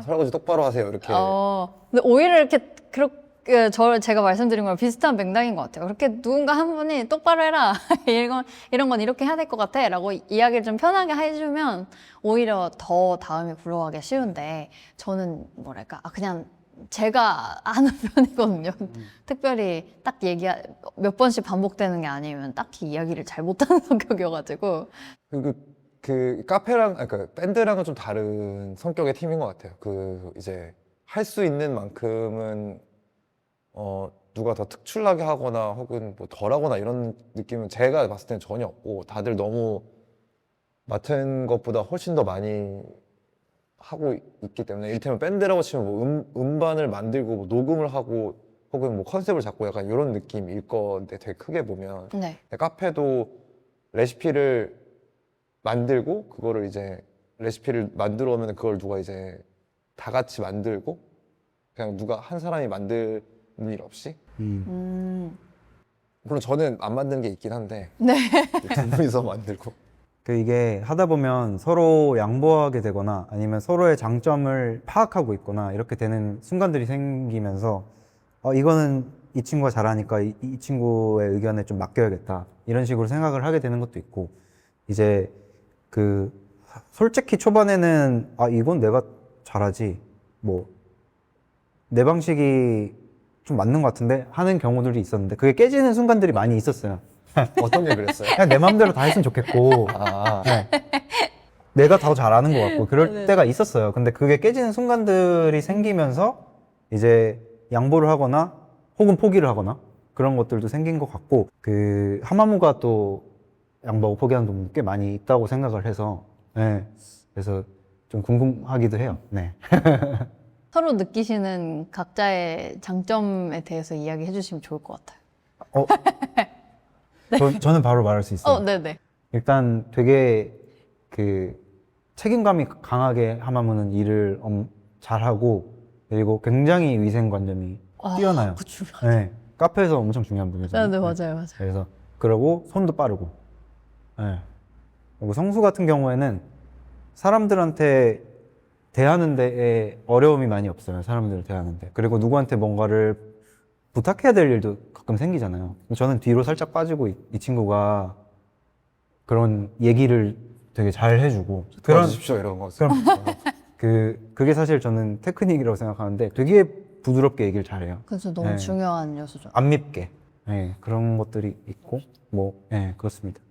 설거지 똑바로 하세요 이렇게. 근데 오히려 이렇게 그렇게 제가 말씀드린 거랑 비슷한 맥락인 것 같아요. 그렇게 누군가 한 분이 똑바로 해라. 이런 건 이렇게 해야 될 것 같아. 라고 이야기를 좀 편하게 해주면 오히려 더 다음에 굴러가기 쉬운데 저는 뭐랄까, 그냥 제가 하는 편이거든요. 특별히 딱 몇 번씩 반복되는 게 아니면 딱히 이야기를 잘 못하는 성격이어가지고. 그 카페랑 그러니까 밴드랑은 좀 다른 성격의 팀인 것 같아요. 이제 할 수 있는 만큼은 누가 더 특출나게 하거나 혹은 뭐 덜하거나 이런 느낌은 제가 봤을 때는 전혀 없고 다들 너무 맡은 것보다 훨씬 더 많이 하고 있기 때문에 이를테면 밴드라고 치면 뭐 음반을 만들고 뭐 녹음을 하고 혹은 뭐 컨셉을 잡고 약간 이런 느낌일 건데 되게 크게 보면 네. 카페도 레시피를 만들고 그거를 이제 레시피를 만들어 오면 그걸 누가 이제 다 같이 만들고 그냥 누가 한 사람이 만드는 일 없이 물론 저는 안 만드는 게 있긴 한데 네. 두 분이서 만들고 이게 하다 보면 서로 양보하게 되거나 아니면 서로의 장점을 파악하고 있거나 이렇게 되는 순간들이 생기면서 이거는 이 친구가 잘하니까 이 친구의 의견에 좀 맡겨야겠다 이런 식으로 생각을 하게 되는 것도 있고 이제 솔직히 초반에는 이건 내가 잘하지 뭐 내 방식이 좀 맞는 것 같은데 하는 경우들이 있었는데 그게 깨지는 순간들이 많이 있었어요. 어떤 게 그랬어요? 그냥 내 마음대로 다 했으면 좋겠고 네. 내가 더 잘하는 것 같고 그럴 때가 있었어요. 근데 그게 깨지는 순간들이 생기면서 이제 양보를 하거나 혹은 포기를 하거나 그런 것들도 생긴 것 같고 하마무가 또 양보하고 포기하는 부분도 꽤 많이 있다고 생각을 해서 네. 그래서 좀 궁금하기도 해요. 네. 서로 느끼시는 각자의 장점에 대해서 이야기해 주시면 좋을 것 같아요. 저는 바로 말할 수 있어요. 네네. 일단 되게 책임감이 강하게 하마무는 일을 잘하고 그리고 굉장히 위생관념이 뛰어나요. 그 중요하죠. 네, 카페에서 엄청 중요한 분이잖아요. 네, 맞아요. 그래서 그러고 손도 빠르고. 네. 그리고 성수 같은 경우에는 사람들한테 대하는 데에 어려움이 많이 없어요. 사람들을 대하는데. 그리고 누구한테 뭔가를 부탁해야 될 일도 가끔 생기잖아요. 저는 뒤로 살짝 빠지고 이 친구가 그런 얘기를 되게 잘 해주고 도와주십시오 이런 거. 그럼 그게 사실 저는 테크닉이라고 생각하는데 되게 부드럽게 얘기를 잘해요. 그래서 너무 네. 중요한 요소죠. 안 밉게. 네, 그런 것들이 있고 네, 그렇습니다.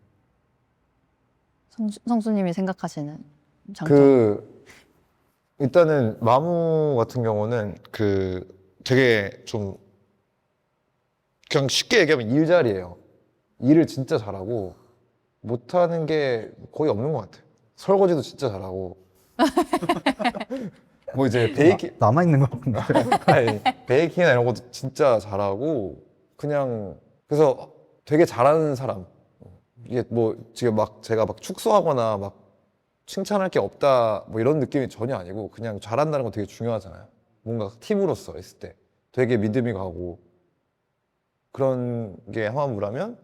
성수님이 생각하시는 장점. 일단은 마무 같은 경우는 되게 좀 그냥 쉽게 얘기하면 일잘이에요. 일을 진짜 잘하고 못하는 게 거의 없는 것 같아요. 설거지도 진짜 잘하고 뭐 이제 베이킹 남아 있는 것 같은데. 아니, 베이킹이나 이런 것도 진짜 잘하고 그냥 그래서 되게 잘하는 사람. 이게 뭐 지금 제가 축소하거나 칭찬할 게 없다 뭐 이런 느낌이 전혀 아니고 그냥 잘한다는 건 되게 중요하잖아요. 뭔가 팀으로서 있을 때 되게 믿음이 가고 그런 게 하마무라면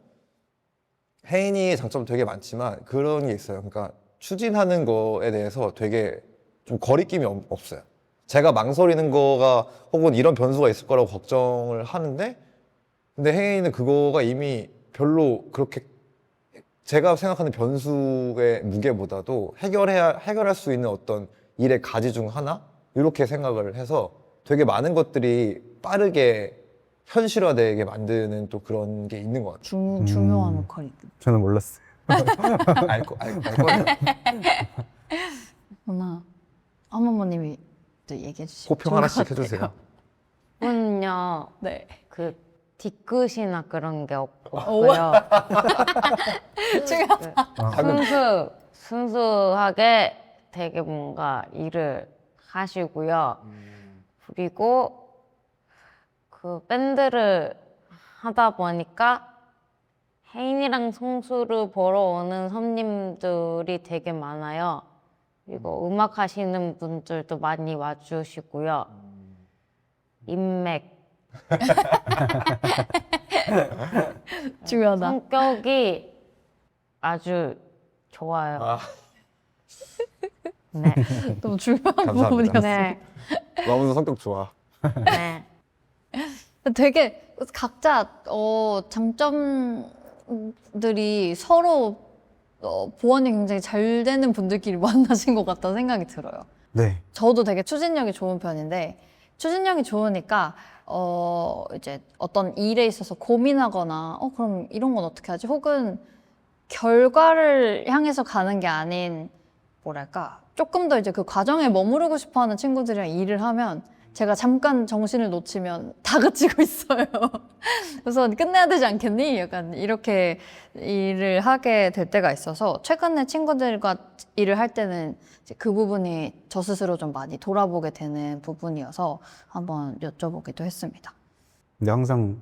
혜인이의 장점 되게 많지만 그런 게 있어요. 그러니까 추진하는 거에 대해서 되게 좀 거리낌이 없어요. 제가 망설이는 거가 혹은 이런 변수가 있을 거라고 걱정을 하는데 근데 혜인이는 그거가 이미 별로 그렇게 제가 생각하는 변수의 무게보다도 해결할 수 있는 어떤 일의 가지 중 하나? 이렇게 생각을 해서 되게 많은 것들이 빠르게 현실화되게 만드는 또 그런 게 있는 것 같아요. 중요한 역할이 저는 몰랐어요. 알 거예요. 있구나. 한번님이 얘기해 주시면 호평 하나씩 해주세요. 저는요, 네. 그 뒤끝이나 그런 게 없고요. 순수하게 되게 뭔가 일을 하시고요. 그리고 그 밴드를 하다 보니까 혜인이랑 성수를 보러 오는 손님들이 되게 많아요. 그리고 음악 하시는 분들도 많이 와주시고요. 인맥. 중요하다. 성격이 아주 좋아요. 아, 네. 너무 중요한 감사합니다. 부분이었어요. 네. 너무 성격 좋아. 네. 되게 각자 장점들이 서로 보완이 굉장히 잘 되는 분들끼리 만나신 것 같다는 생각이 들어요. 네. 저도 되게 추진력이 좋은 편인데 추진력이 좋으니까 이제 어떤 일에 있어서 고민하거나 그럼 이런 건 어떻게 하지? 혹은 결과를 향해서 가는 게 아닌 뭐랄까 조금 더 이제 그 과정에 머무르고 싶어하는 친구들이랑 일을 하면 제가 잠깐 정신을 놓치면 다그치고 있어요. 그래서 끝내야 되지 않겠니? 약간 이렇게 일을 하게 될 때가 있어서 최근에 친구들과 일을 할 때는 이제 그 부분이 저 스스로 좀 많이 돌아보게 되는 부분이어서 한번 여쭤보기도 했습니다. 근데 항상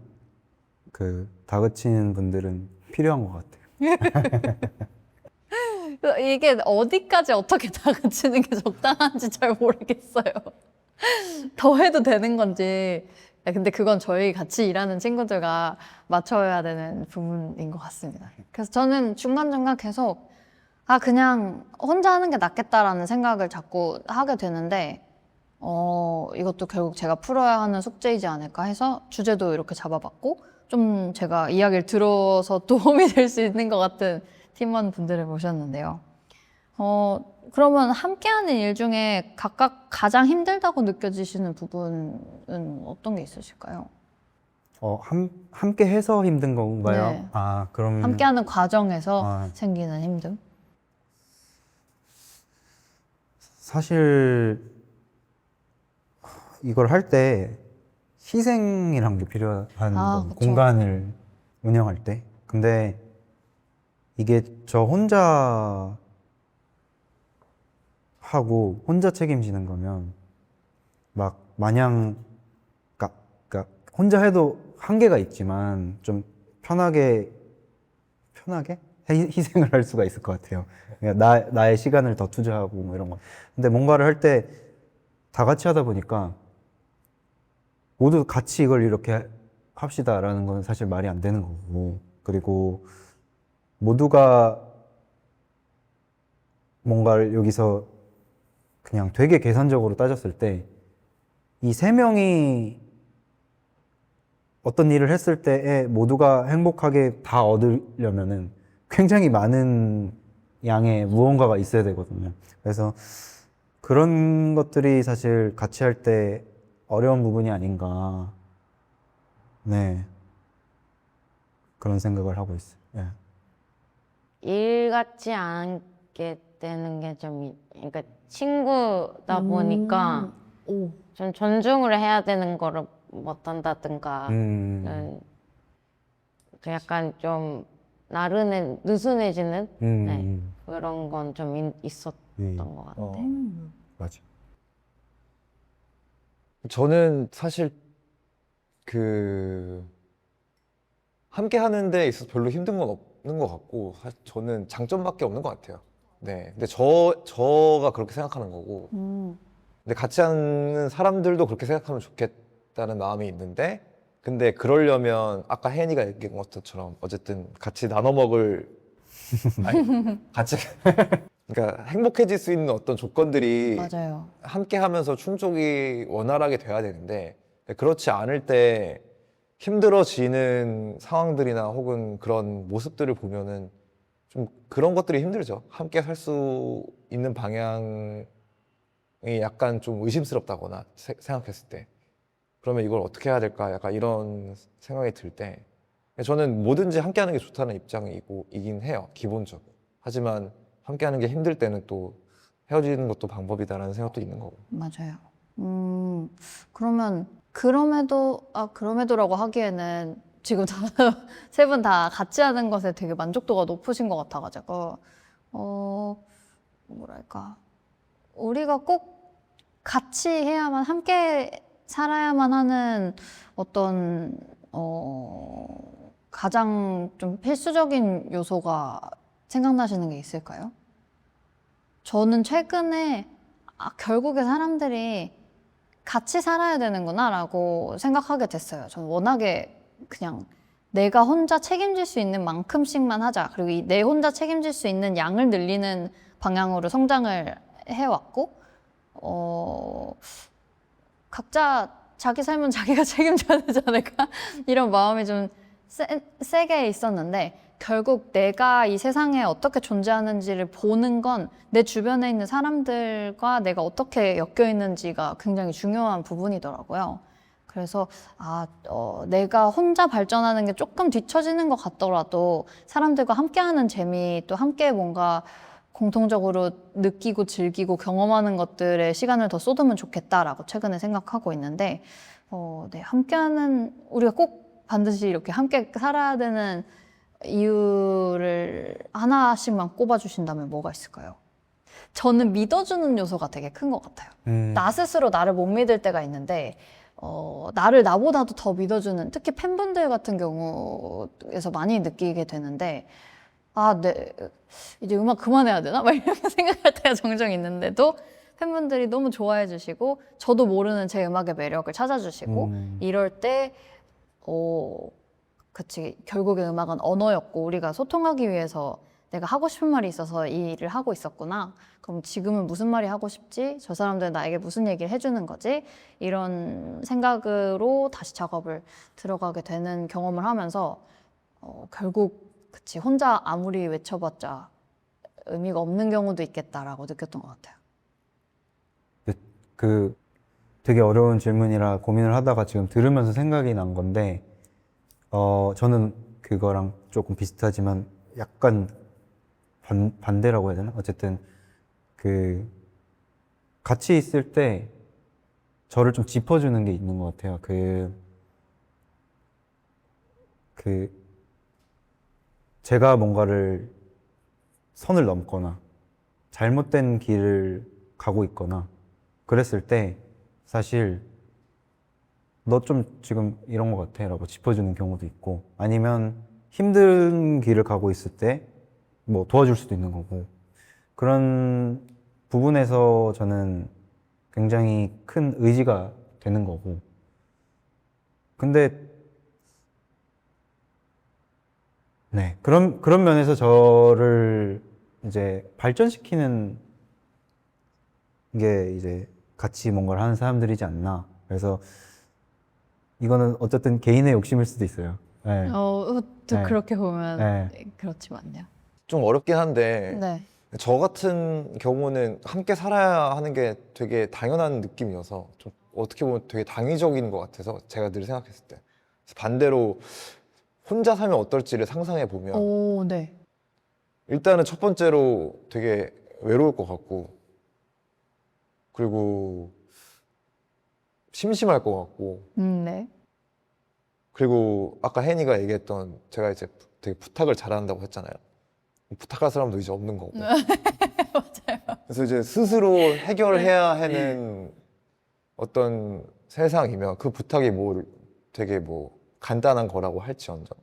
그 다그치는 분들은 필요한 것 같아요. 이게 어디까지 어떻게 다그치는 게 적당한지 잘 모르겠어요. 더 해도 되는 건지. 근데 그건 저희 같이 일하는 친구들과 맞춰야 되는 부분인 것 같습니다. 그래서 저는 중간중간 계속 그냥 혼자 하는 게 낫겠다라는 생각을 자꾸 하게 되는데 이것도 결국 제가 풀어야 하는 숙제이지 않을까 해서 주제도 이렇게 잡아봤고 좀 제가 이야기를 들어서 도움이 될 수 있는 것 같은 팀원 분들을 모셨는데요. 그러면 함께하는 일 중에 각각 가장 힘들다고 느껴지시는 부분은 어떤 게 있으실까요? 함께 해서 힘든 건가요? 네. 그럼 함께하는 과정에서 생기는 힘듦? 사실 이걸 할 때 희생이란 게 필요한 그쵸. 공간을 운영할 때. 근데 이게 저 혼자 하고 혼자 책임지는 거면 막 마냥 그러니까 혼자 해도 한계가 있지만 좀 편하게 희생을 할 수가 있을 것 같아요. 그러니까 나의 시간을 더 투자하고 뭐 이런 거. 근데 뭔가를 할 때 다 같이 하다 보니까 모두 같이 이걸 이렇게 합시다라는 건 사실 말이 안 되는 거고, 그리고 모두가 뭔가를 여기서 그냥 되게 계산적으로 따졌을 때 이 세 명이 어떤 일을 했을 때에 모두가 행복하게 다 얻으려면은 굉장히 많은 양의 무언가가 있어야 되거든요. 그래서 그런 것들이 사실 같이 할 때 어려운 부분이 아닌가. 네. 그런 생각을 하고 있어요. 네. 일 같지 않게 되는 게 좀, 그러니까 친구다 보니까 좀 존중을 해야 되는 거를 못 한다든가, 그 약간 좀 느슨해지는 네, 그런 건 좀 있었던 것 같아요. 맞아. 저는 사실 함께 하는 데 있어서 별로 힘든 건 없는 것 같고 사실 저는 장점밖에 없는 것 같아요. 네, 근데 저가 그렇게 생각하는 거고 근데 같이 하는 사람들도 그렇게 생각하면 좋겠다는 마음이 있는데 근데 그러려면 아까 혜인이가 얘기한 것처럼 어쨌든 같이 나눠 먹을 같이 그러니까 행복해질 수 있는 어떤 조건들이 맞아요. 함께 하면서 충족이 원활하게 돼야 되는데 그렇지 않을 때 힘들어지는 상황들이나 혹은 그런 모습들을 보면은 좀 그런 것들이 힘들죠. 함께 살 수 있는 방향이 약간 좀 의심스럽다거나 생각했을 때 그러면 이걸 어떻게 해야 될까 약간 이런 생각이 들 때 저는 뭐든지 함께 하는 게 좋다는 입장이긴 해요, 기본적으로. 하지만 함께 하는 게 힘들 때는 또 헤어지는 것도 방법이다라는 생각도 있는 거고. 맞아요. 그러면 그럼에도라고 하기에는 지금 세 분 다 같이 하는 것에 되게 만족도가 높으신 것 같아가지고 뭐랄까 우리가 꼭 같이 해야만 함께 살아야만 하는 어떤 가장 좀 필수적인 요소가 생각나시는 게 있을까요? 저는 최근에 결국에 사람들이 같이 살아야 되는구나라고 생각하게 됐어요. 저는 워낙에 그냥 내가 혼자 책임질 수 있는 만큼씩만 하자. 그리고 내 혼자 책임질 수 있는 양을 늘리는 방향으로 성장을 해왔고, 각자 자기 삶은 자기가 책임져야 되지 않을까? 이런 마음이 좀 세게 있었는데, 결국 내가 이 세상에 어떻게 존재하는지를 보는 건 내 주변에 있는 사람들과 내가 어떻게 엮여 있는지가 굉장히 중요한 부분이더라고요. 그래서 내가 혼자 발전하는 게 조금 뒤처지는 것 같더라도 사람들과 함께하는 재미, 또 함께 뭔가 공통적으로 느끼고 즐기고 경험하는 것들에 시간을 더 쏟으면 좋겠다라고 최근에 생각하고 있는데, 네, 함께하는 우리가 꼭 반드시 이렇게 함께 살아야 되는 이유를 하나씩만 꼽아주신다면 뭐가 있을까요? 저는 믿어주는 요소가 되게 큰 것 같아요. 나 스스로 나를 못 믿을 때가 있는데 나를 나보다도 더 믿어주는, 특히 팬분들 같은 경우에서 많이 느끼게 되는데 이제 음악 그만해야 되나? 막 이렇게 생각할 때가 종종 있는데도 팬분들이 너무 좋아해 주시고 저도 모르는 제 음악의 매력을 찾아주시고 이럴 때 그치, 결국에 음악은 언어였고 우리가 소통하기 위해서 내가 하고 싶은 말이 있어서 이 일을 하고 있었구나. 그럼 지금은 무슨 말이 하고 싶지? 저 사람들은 나에게 무슨 얘기를 해주는 거지? 이런 생각으로 다시 작업을 들어가게 되는 경험을 하면서 결국 그치, 혼자 아무리 외쳐봤자 의미가 없는 경우도 있겠다라고 느꼈던 것 같아요. 그 되게 어려운 질문이라 고민을 하다가 지금 들으면서 생각이 난 건데 저는 그거랑 조금 비슷하지만 약간 반대라고 해야 되나? 어쨌든 같이 있을 때 저를 좀 짚어주는 게 있는 것 같아요. 제가 뭔가를 선을 넘거나 잘못된 길을 가고 있거나 그랬을 때 사실 너 좀 지금 이런 것 같아 라고 짚어주는 경우도 있고, 아니면 힘든 길을 가고 있을 때 뭐 도와줄 수도 있는 거고, 그런 부분에서 저는 굉장히 큰 의지가 되는 거고. 근데 네, 그런 면에서 저를 이제 발전시키는 게 이제 같이 뭔가를 하는 사람들이지 않나. 그래서 이거는 어쨌든 개인의 욕심일 수도 있어요. 네. 또 네. 그렇게 보면 네. 그렇지만요. 좀 어렵긴 한데 네. 저 같은 경우는 함께 살아야 하는 게 되게 당연한 느낌이어서 좀 어떻게 보면 되게 당위적인 것 같아서 제가 늘 생각했을 때. 그래서 반대로 혼자 살면 어떨지를 상상해 보면 오, 네. 일단은 첫 번째로 되게 외로울 것 같고, 그리고 심심할 것 같고, 네. 그리고 아까 혜니가 얘기했던, 제가 이제 되게 부탁을 잘한다고 했잖아요. 부탁할 사람도 이제 없는 거고. 맞아요. 그래서 이제 스스로 해결해야 하는 어떤 세상이면 그 부탁이 되게 간단한 거라고 할지언정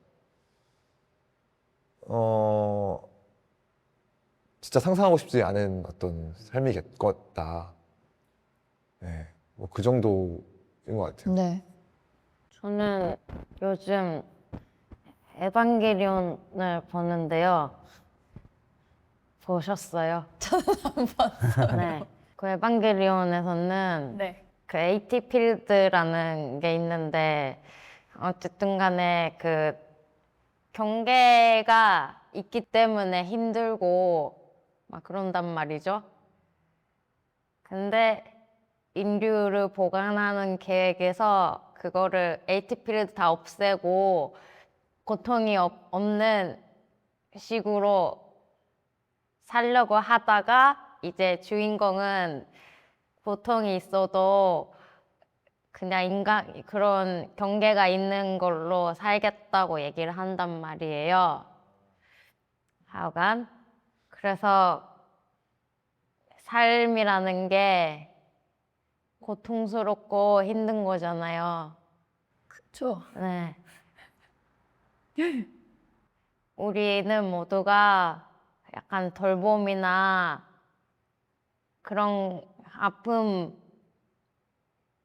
진짜 상상하고 싶지 않은 어떤 삶이겠다. 네, 그 정도인 것 같아요. 네. 저는 요즘 에반게리온을 보는데요. 보셨어요? 저는 안 봤어요. 네. 그 에반게리온에서는 네. 그 AT 필드라는 게 있는데 어쨌든 간에 그 경계가 있기 때문에 힘들고 막 그런단 말이죠. 근데 인류를 보관하는 계획에서 그거를 ATP를 다 없애고 고통이 없는 식으로 살려고 하다가 이제 주인공은 고통이 있어도 그냥 인간 그런 경계가 있는 걸로 살겠다고 얘기를 한단 말이에요. 하여간 그래서 삶이라는 게 고통스럽고 힘든 거잖아요. 그쵸? 네. 우리는 모두가 약간 돌봄이나 그런 아픔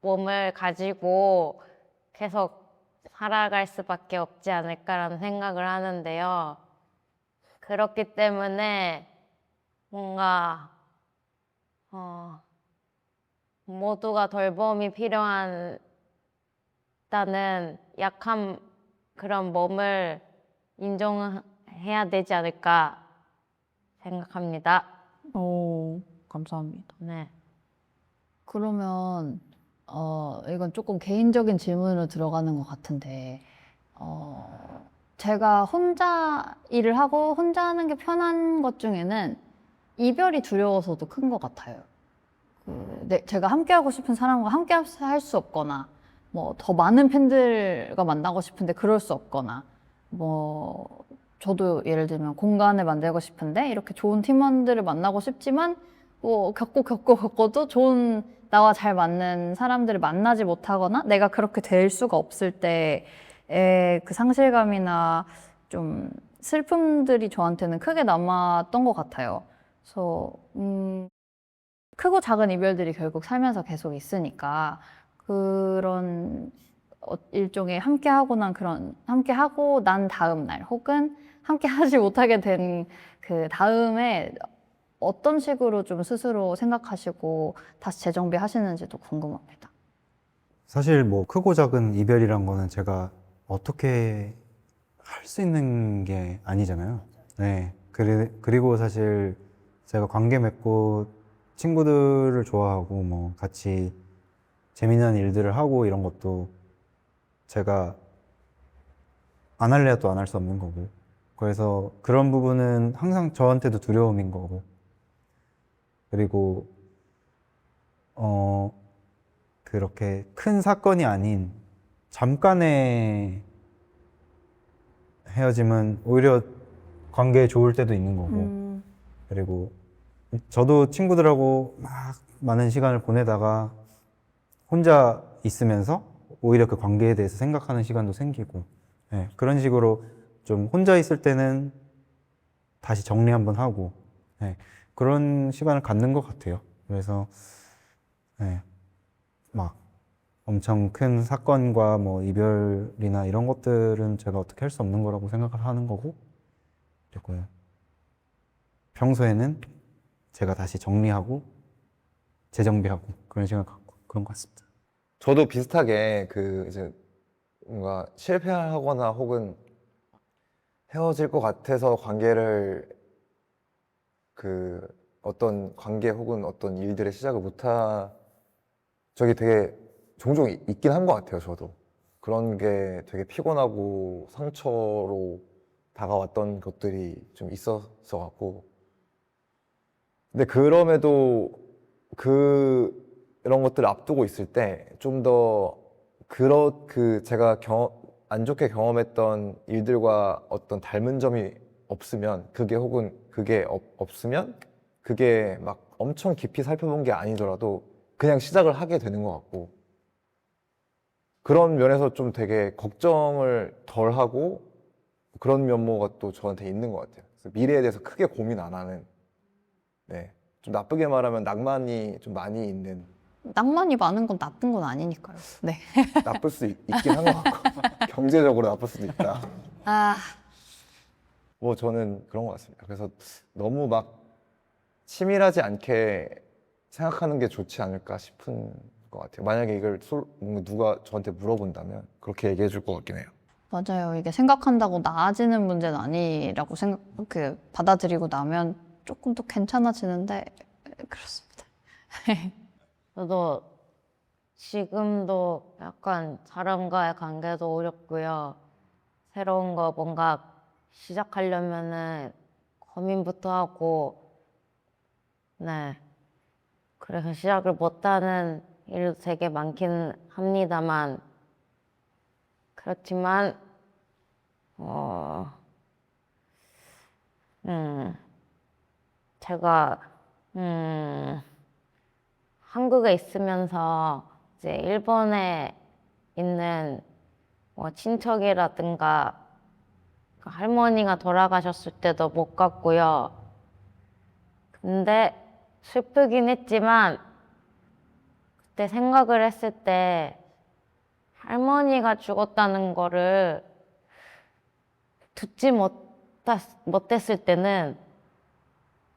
몸을 가지고 계속 살아갈 수밖에 없지 않을까라는 생각을 하는데요. 그렇기 때문에 뭔가 모두가 돌봄이 필요하다는 약한 그런 몸을 인정해야 되지 않을까 생각합니다. 오, 감사합니다. 네. 그러면 이건 조금 개인적인 질문으로 들어가는 것 같은데 제가 혼자 일을 하고 혼자 하는 게 편한 것 중에는 이별이 두려워서도 큰 것 같아요. 제가 함께 하고 싶은 사람과 함께 할 수 없거나 뭐 더 많은 팬들과 만나고 싶은데 그럴 수 없거나 뭐 저도 예를 들면 공간을 만들고 싶은데 이렇게 좋은 팀원들을 만나고 싶지만 뭐 겪어도 좋은 나와 잘 맞는 사람들을 만나지 못하거나 내가 그렇게 될 수가 없을 때의 그 상실감이나 좀 슬픔들이 저한테는 크게 남았던 것 같아요. 그래서 크고 작은 이별들이 결국 살면서 계속 있으니까 그런 일종의 함께하고 난 다음 날 혹은 함께 하지 못하게 된 그 다음에 어떤 식으로 좀 스스로 생각하시고 다시 재정비하시는지도 궁금합니다. 사실 뭐 크고 작은 이별이란 거는 제가 어떻게 할 수 있는 게 아니잖아요. 네. 그리고 사실 제가 관계 맺고 친구들을 좋아하고 뭐 같이 재미난 일들을 하고 이런 것도 제가 안 할래야 또 안 할 수 없는 거고. 그래서 그런 부분은 항상 저한테도 두려움인 거고. 그리고 그렇게 큰 사건이 아닌 잠깐의 헤어짐은 오히려 관계에 좋을 때도 있는 거고. 그리고 저도 친구들하고 막 많은 시간을 보내다가 혼자 있으면서 오히려 그 관계에 대해서 생각하는 시간도 생기고, 네, 그런 식으로 좀 혼자 있을 때는 다시 정리 한번 하고, 네, 그런 시간을 갖는 것 같아요. 그래서 네, 막 엄청 큰 사건과 뭐 이별이나 이런 것들은 제가 어떻게 할 수 없는 거라고 생각을 하는 거고, 그리고 평소에는 제가 다시 정리하고 재정비하고 그런 시간 갖고 그런 것 같습니다. 저도 비슷하게 그 이제 뭔가 실패하거나 혹은 헤어질 것 같아서 관계를 그 어떤 관계 혹은 어떤 일들의 시작을 못한 적이 되게 종종 있긴 한 것 같아요. 저도 그런 게 되게 피곤하고 상처로 다가왔던 것들이 좀 있었어 갖고, 근데 그럼에도 그런 것들을 앞두고 있을 때 좀 더 제가 안 좋게 경험했던 일들과 어떤 닮은 점이 없으면 그게 없으면 그게 막 엄청 깊이 살펴본 게 아니더라도 그냥 시작을 하게 되는 것 같고, 그런 면에서 좀 되게 걱정을 덜 하고 그런 면모가 또 저한테 있는 것 같아요. 그래서 미래에 대해서 크게 고민 안 하는, 네, 좀 나쁘게 말하면 낭만이 좀 많이 있는. 낭만이 많은 건 나쁜 건 아니니까요. 네. 나쁠 수 있긴 한 것 같고 경제적으로 나쁠 수도 있다. 아, 뭐 저는 그런 것 같습니다. 그래서 너무 막 치밀하지 않게 생각하는 게 좋지 않을까 싶은 것 같아요. 만약에 이걸 뭔가 누가 저한테 물어본다면 그렇게 얘기해 줄 것 같긴 해요. 맞아요. 이게 생각한다고 나아지는 문제는 아니라고 받아들이고 나면 조금 더 괜찮아지는데, 그렇습니다. 저도 지금도 약간 사람과의 관계도 어렵고요. 새로운 거 뭔가 시작하려면은 고민부터 하고, 네. 그래서 시작을 못하는 일도 되게 많긴 합니다만, 그렇지만, 제가, 한국에 있으면서 이제 일본에 있는 뭐 친척이라든가 그 할머니가 돌아가셨을 때도 못 갔고요. 근데 슬프긴 했지만 그때 생각을 했을 때 할머니가 죽었다는 거를 듣지 못했을 때는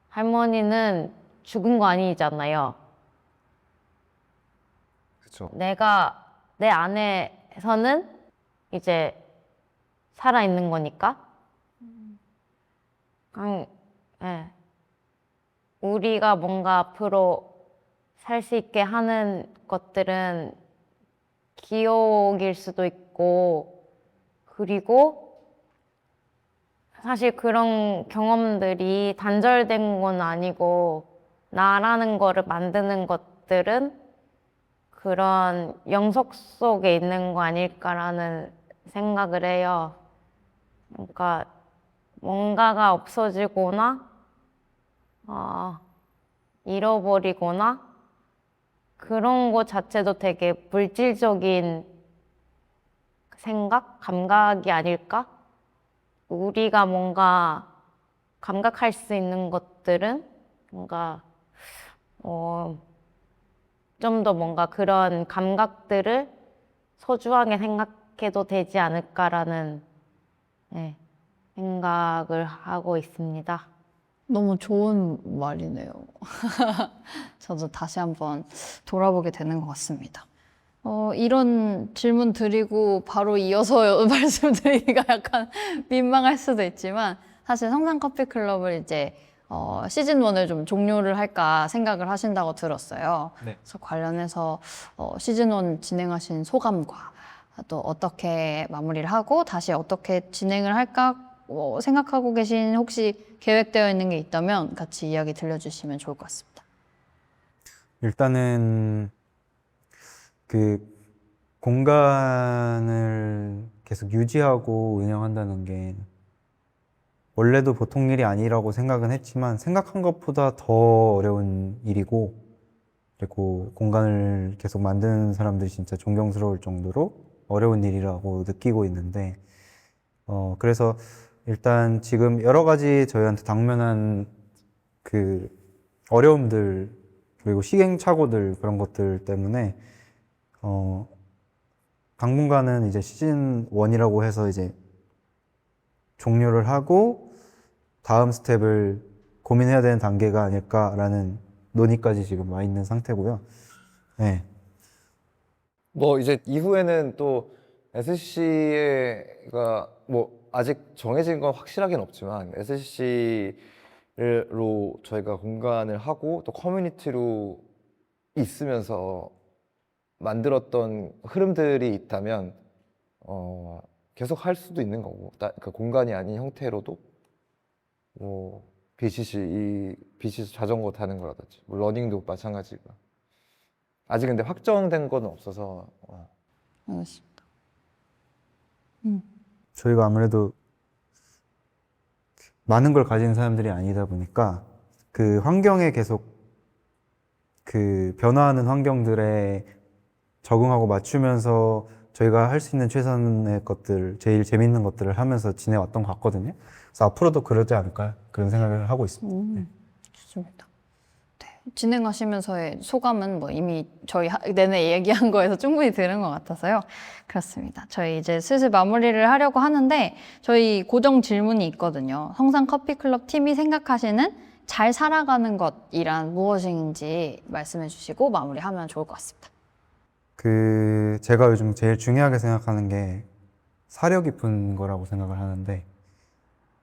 할머니는 죽은 거 아니잖아요. 그렇죠. 내 안에서는 이제 살아있는 거니까. 예. 우리가 뭔가 앞으로 살 수 있게 하는 것들은 기억일 수도 있고, 그리고 사실 그런 경험들이 단절된 건 아니고, 나라는 거를 만드는 것들은 그런 영속 속에 있는 거 아닐까라는 생각을 해요. 그러니까 뭔가가 없어지거나 잃어버리거나 그런 것 자체도 되게 물질적인 생각, 감각이 아닐까? 우리가 뭔가 감각할 수 있는 것들은 뭔가 좀 더 뭔가 그런 감각들을 소중하게 생각해도 되지 않을까라는 생각을 하고 있습니다. 너무 좋은 말이네요. 저도 다시 한번 돌아보게 되는 것 같습니다. 이런 질문 드리고 바로 이어서 말씀드리기가 약간 민망할 수도 있지만 사실 성산 커피 클럽을 이제 시즌 1을 좀 종료를 할까 생각을 하신다고 들었어요. 네. 그래서 관련해서 시즌 1 진행하신 소감과 또 어떻게 마무리를 하고 다시 어떻게 진행을 할까 생각하고 계신 혹시 계획되어 있는 게 있다면 같이 이야기 들려주시면 좋을 것 같습니다. 일단은 그 공간을 계속 유지하고 운영한다는 게 원래도 보통 일이 아니라고 생각은 했지만 생각한 것보다 더 어려운 일이고, 그리고 공간을 계속 만드는 사람들이 진짜 존경스러울 정도로 어려운 일이라고 느끼고 있는데, 그래서 일단 지금 여러 가지 저희한테 당면한 그 어려움들, 그리고 시행착오들, 그런 것들 때문에 당분간은 이제 시즌 1이라고 해서 이제 종료를 하고 다음 스텝을 고민해야 되는 단계가 아닐까라는 논의까지 지금 와 있는 상태고요. 네. 뭐 이제 이후에는 또 SC가 뭐 아직 정해진 건 확실하긴 없지만 SC로 저희가 공간을 하고 또 커뮤니티로 있으면서 만들었던 흐름들이 있다면 계속 할 수도 있는 거고, 그 공간이 아닌 형태로도 뭐 BCC 자전거 타는 거라든지 뭐 러닝도 마찬가지고. 아직 근데 확정된 건 없어서. 알겠습니다. 저희가 아무래도 많은 걸 가진 사람들이 아니다 보니까 그 환경에 계속 그 변화하는 환경들에 적응하고 맞추면서 저희가 할 수 있는 최선의 것들, 제일 재밌는 것들을 하면서 지내왔던 것 같거든요. 그래서 앞으로도 그러지 않을까, 그런 생각을 하고 있습니다. 네. 좋습니다. 네, 진행하시면서의 소감은 뭐 이미 저희 내내 얘기한 거에서 충분히 들은 것 같아서요. 그렇습니다. 저희 이제 슬슬 마무리를 하려고 하는데 저희 고정 질문이 있거든요. 성산 커피클럽 팀이 생각하시는 잘 살아가는 것이란 무엇인지 말씀해 주시고 마무리하면 좋을 것 같습니다. 제가 요즘 제일 중요하게 생각하는 게 사려 깊은 거라고 생각을 하는데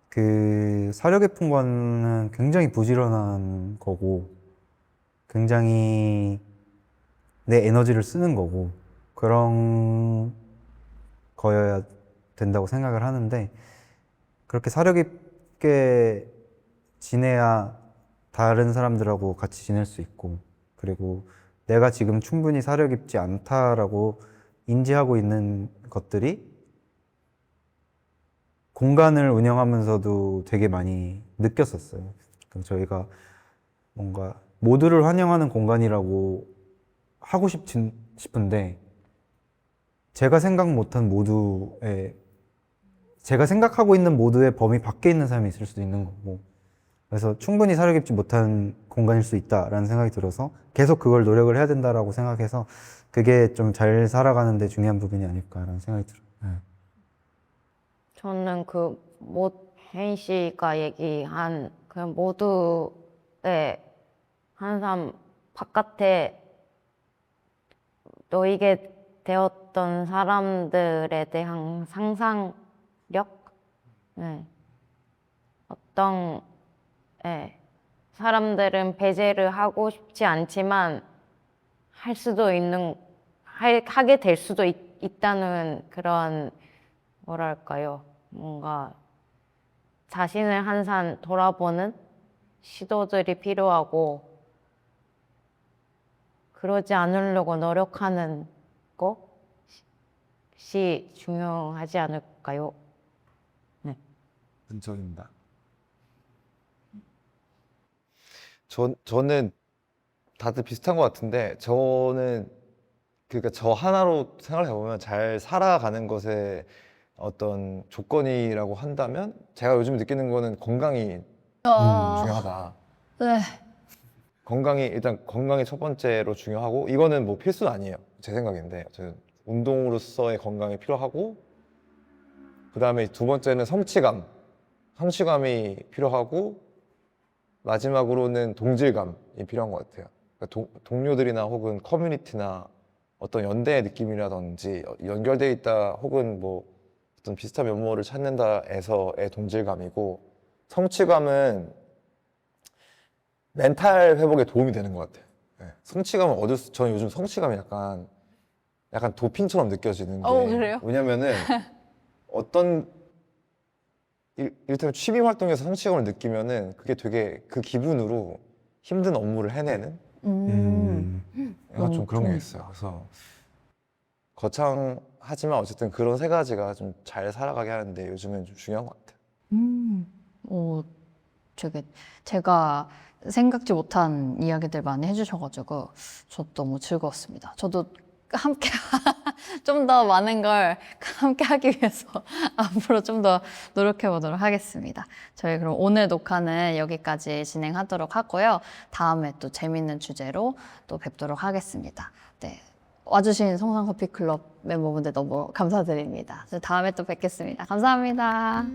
그 사려 깊은 거는 굉장히 부지런한 거고 굉장히 내 에너지를 쓰는 거고 그런 거여야 된다고 생각을 하는데 그렇게 사려 깊게 지내야 다른 사람들하고 같이 지낼 수 있고 그리고 내가 지금 충분히 사려 깊지 않다라고 인지하고 있는 것들이 공간을 운영하면서도 되게 많이 느꼈었어요. 그럼 저희가 뭔가 모두를 환영하는 공간이라고 하고 싶은데 제가 생각 못한 모두의 제가 생각하고 있는 모두의 범위 밖에 있는 사람이 있을 수도 있는 거고 그래서 충분히 사려 깊지 못한 공간일 수 있다라는 생각이 들어서 계속 그걸 노력을 해야 된다라고 생각해서 그게 좀 잘 살아가는 데 중요한 부분이 아닐까라는 생각이 들어요. 네. 저는 혜인 씨가 얘기한 그 모두의 항상 바깥에 놓이게 되었던 사람들에 대한 상상력? 네. 어떤 사람들은 배제를 하고 싶지 않지만 하게 될 수도 있다는 그런 뭐랄까요? 뭔가 자신을 항상 돌아보는 시도들이 필요하고 그러지 않으려고 노력하는 것이 중요하지 않을까요? 네. 은정입니다. 저는 다들 비슷한 것 같은데 저는 그러니까 저 하나로 생각을 해보면 잘 살아가는 것에 어떤 조건이라고 한다면 제가 요즘 느끼는 거는 건강이 중요하다. 네. 일단 건강이 첫 번째로 중요하고 이거는 뭐 필수는 아니에요. 제 생각인데 저는 운동으로서의 건강이 필요하고 그 다음에 두 번째는 성취감이 필요하고 마지막으로는 동질감이 필요한 것 같아요. 그러니까 동료들이나 혹은 커뮤니티나 어떤 연대의 느낌이라든지 연결돼 있다 혹은 뭐 어떤 비슷한 면모를 찾는다에서의 동질감이고 성취감은 멘탈 회복에 도움이 되는 것 같아요. 네. 성취감은 저는 요즘 성취감이 약간 도핑처럼 느껴지는 게 그래요? 왜냐면은 이를테면 취미 활동에서 성취감을 느끼면은 그게 되게 그 기분으로 힘든 업무를 해내는 약간 좀 그런 게 있어요. 그래서 거창하지만 어쨌든 그런 세 가지가 좀 잘 살아가게 하는데 요즘은 좀 중요한 것 같아요. 제가 생각지 못한 이야기들 많이 해주셔가지고 저 너무 즐거웠습니다. 저도 함께 좀 더 많은 걸 함께 하기 위해서 앞으로 좀 더 노력해 보도록 하겠습니다. 저희 그럼 오늘 녹화는 여기까지 진행하도록 하고요. 다음에 또 재밌는 주제로 또 뵙도록 하겠습니다. 네. 와주신 성산커피클럽 멤버분들 너무 감사드립니다. 다음에 또 뵙겠습니다. 감사합니다.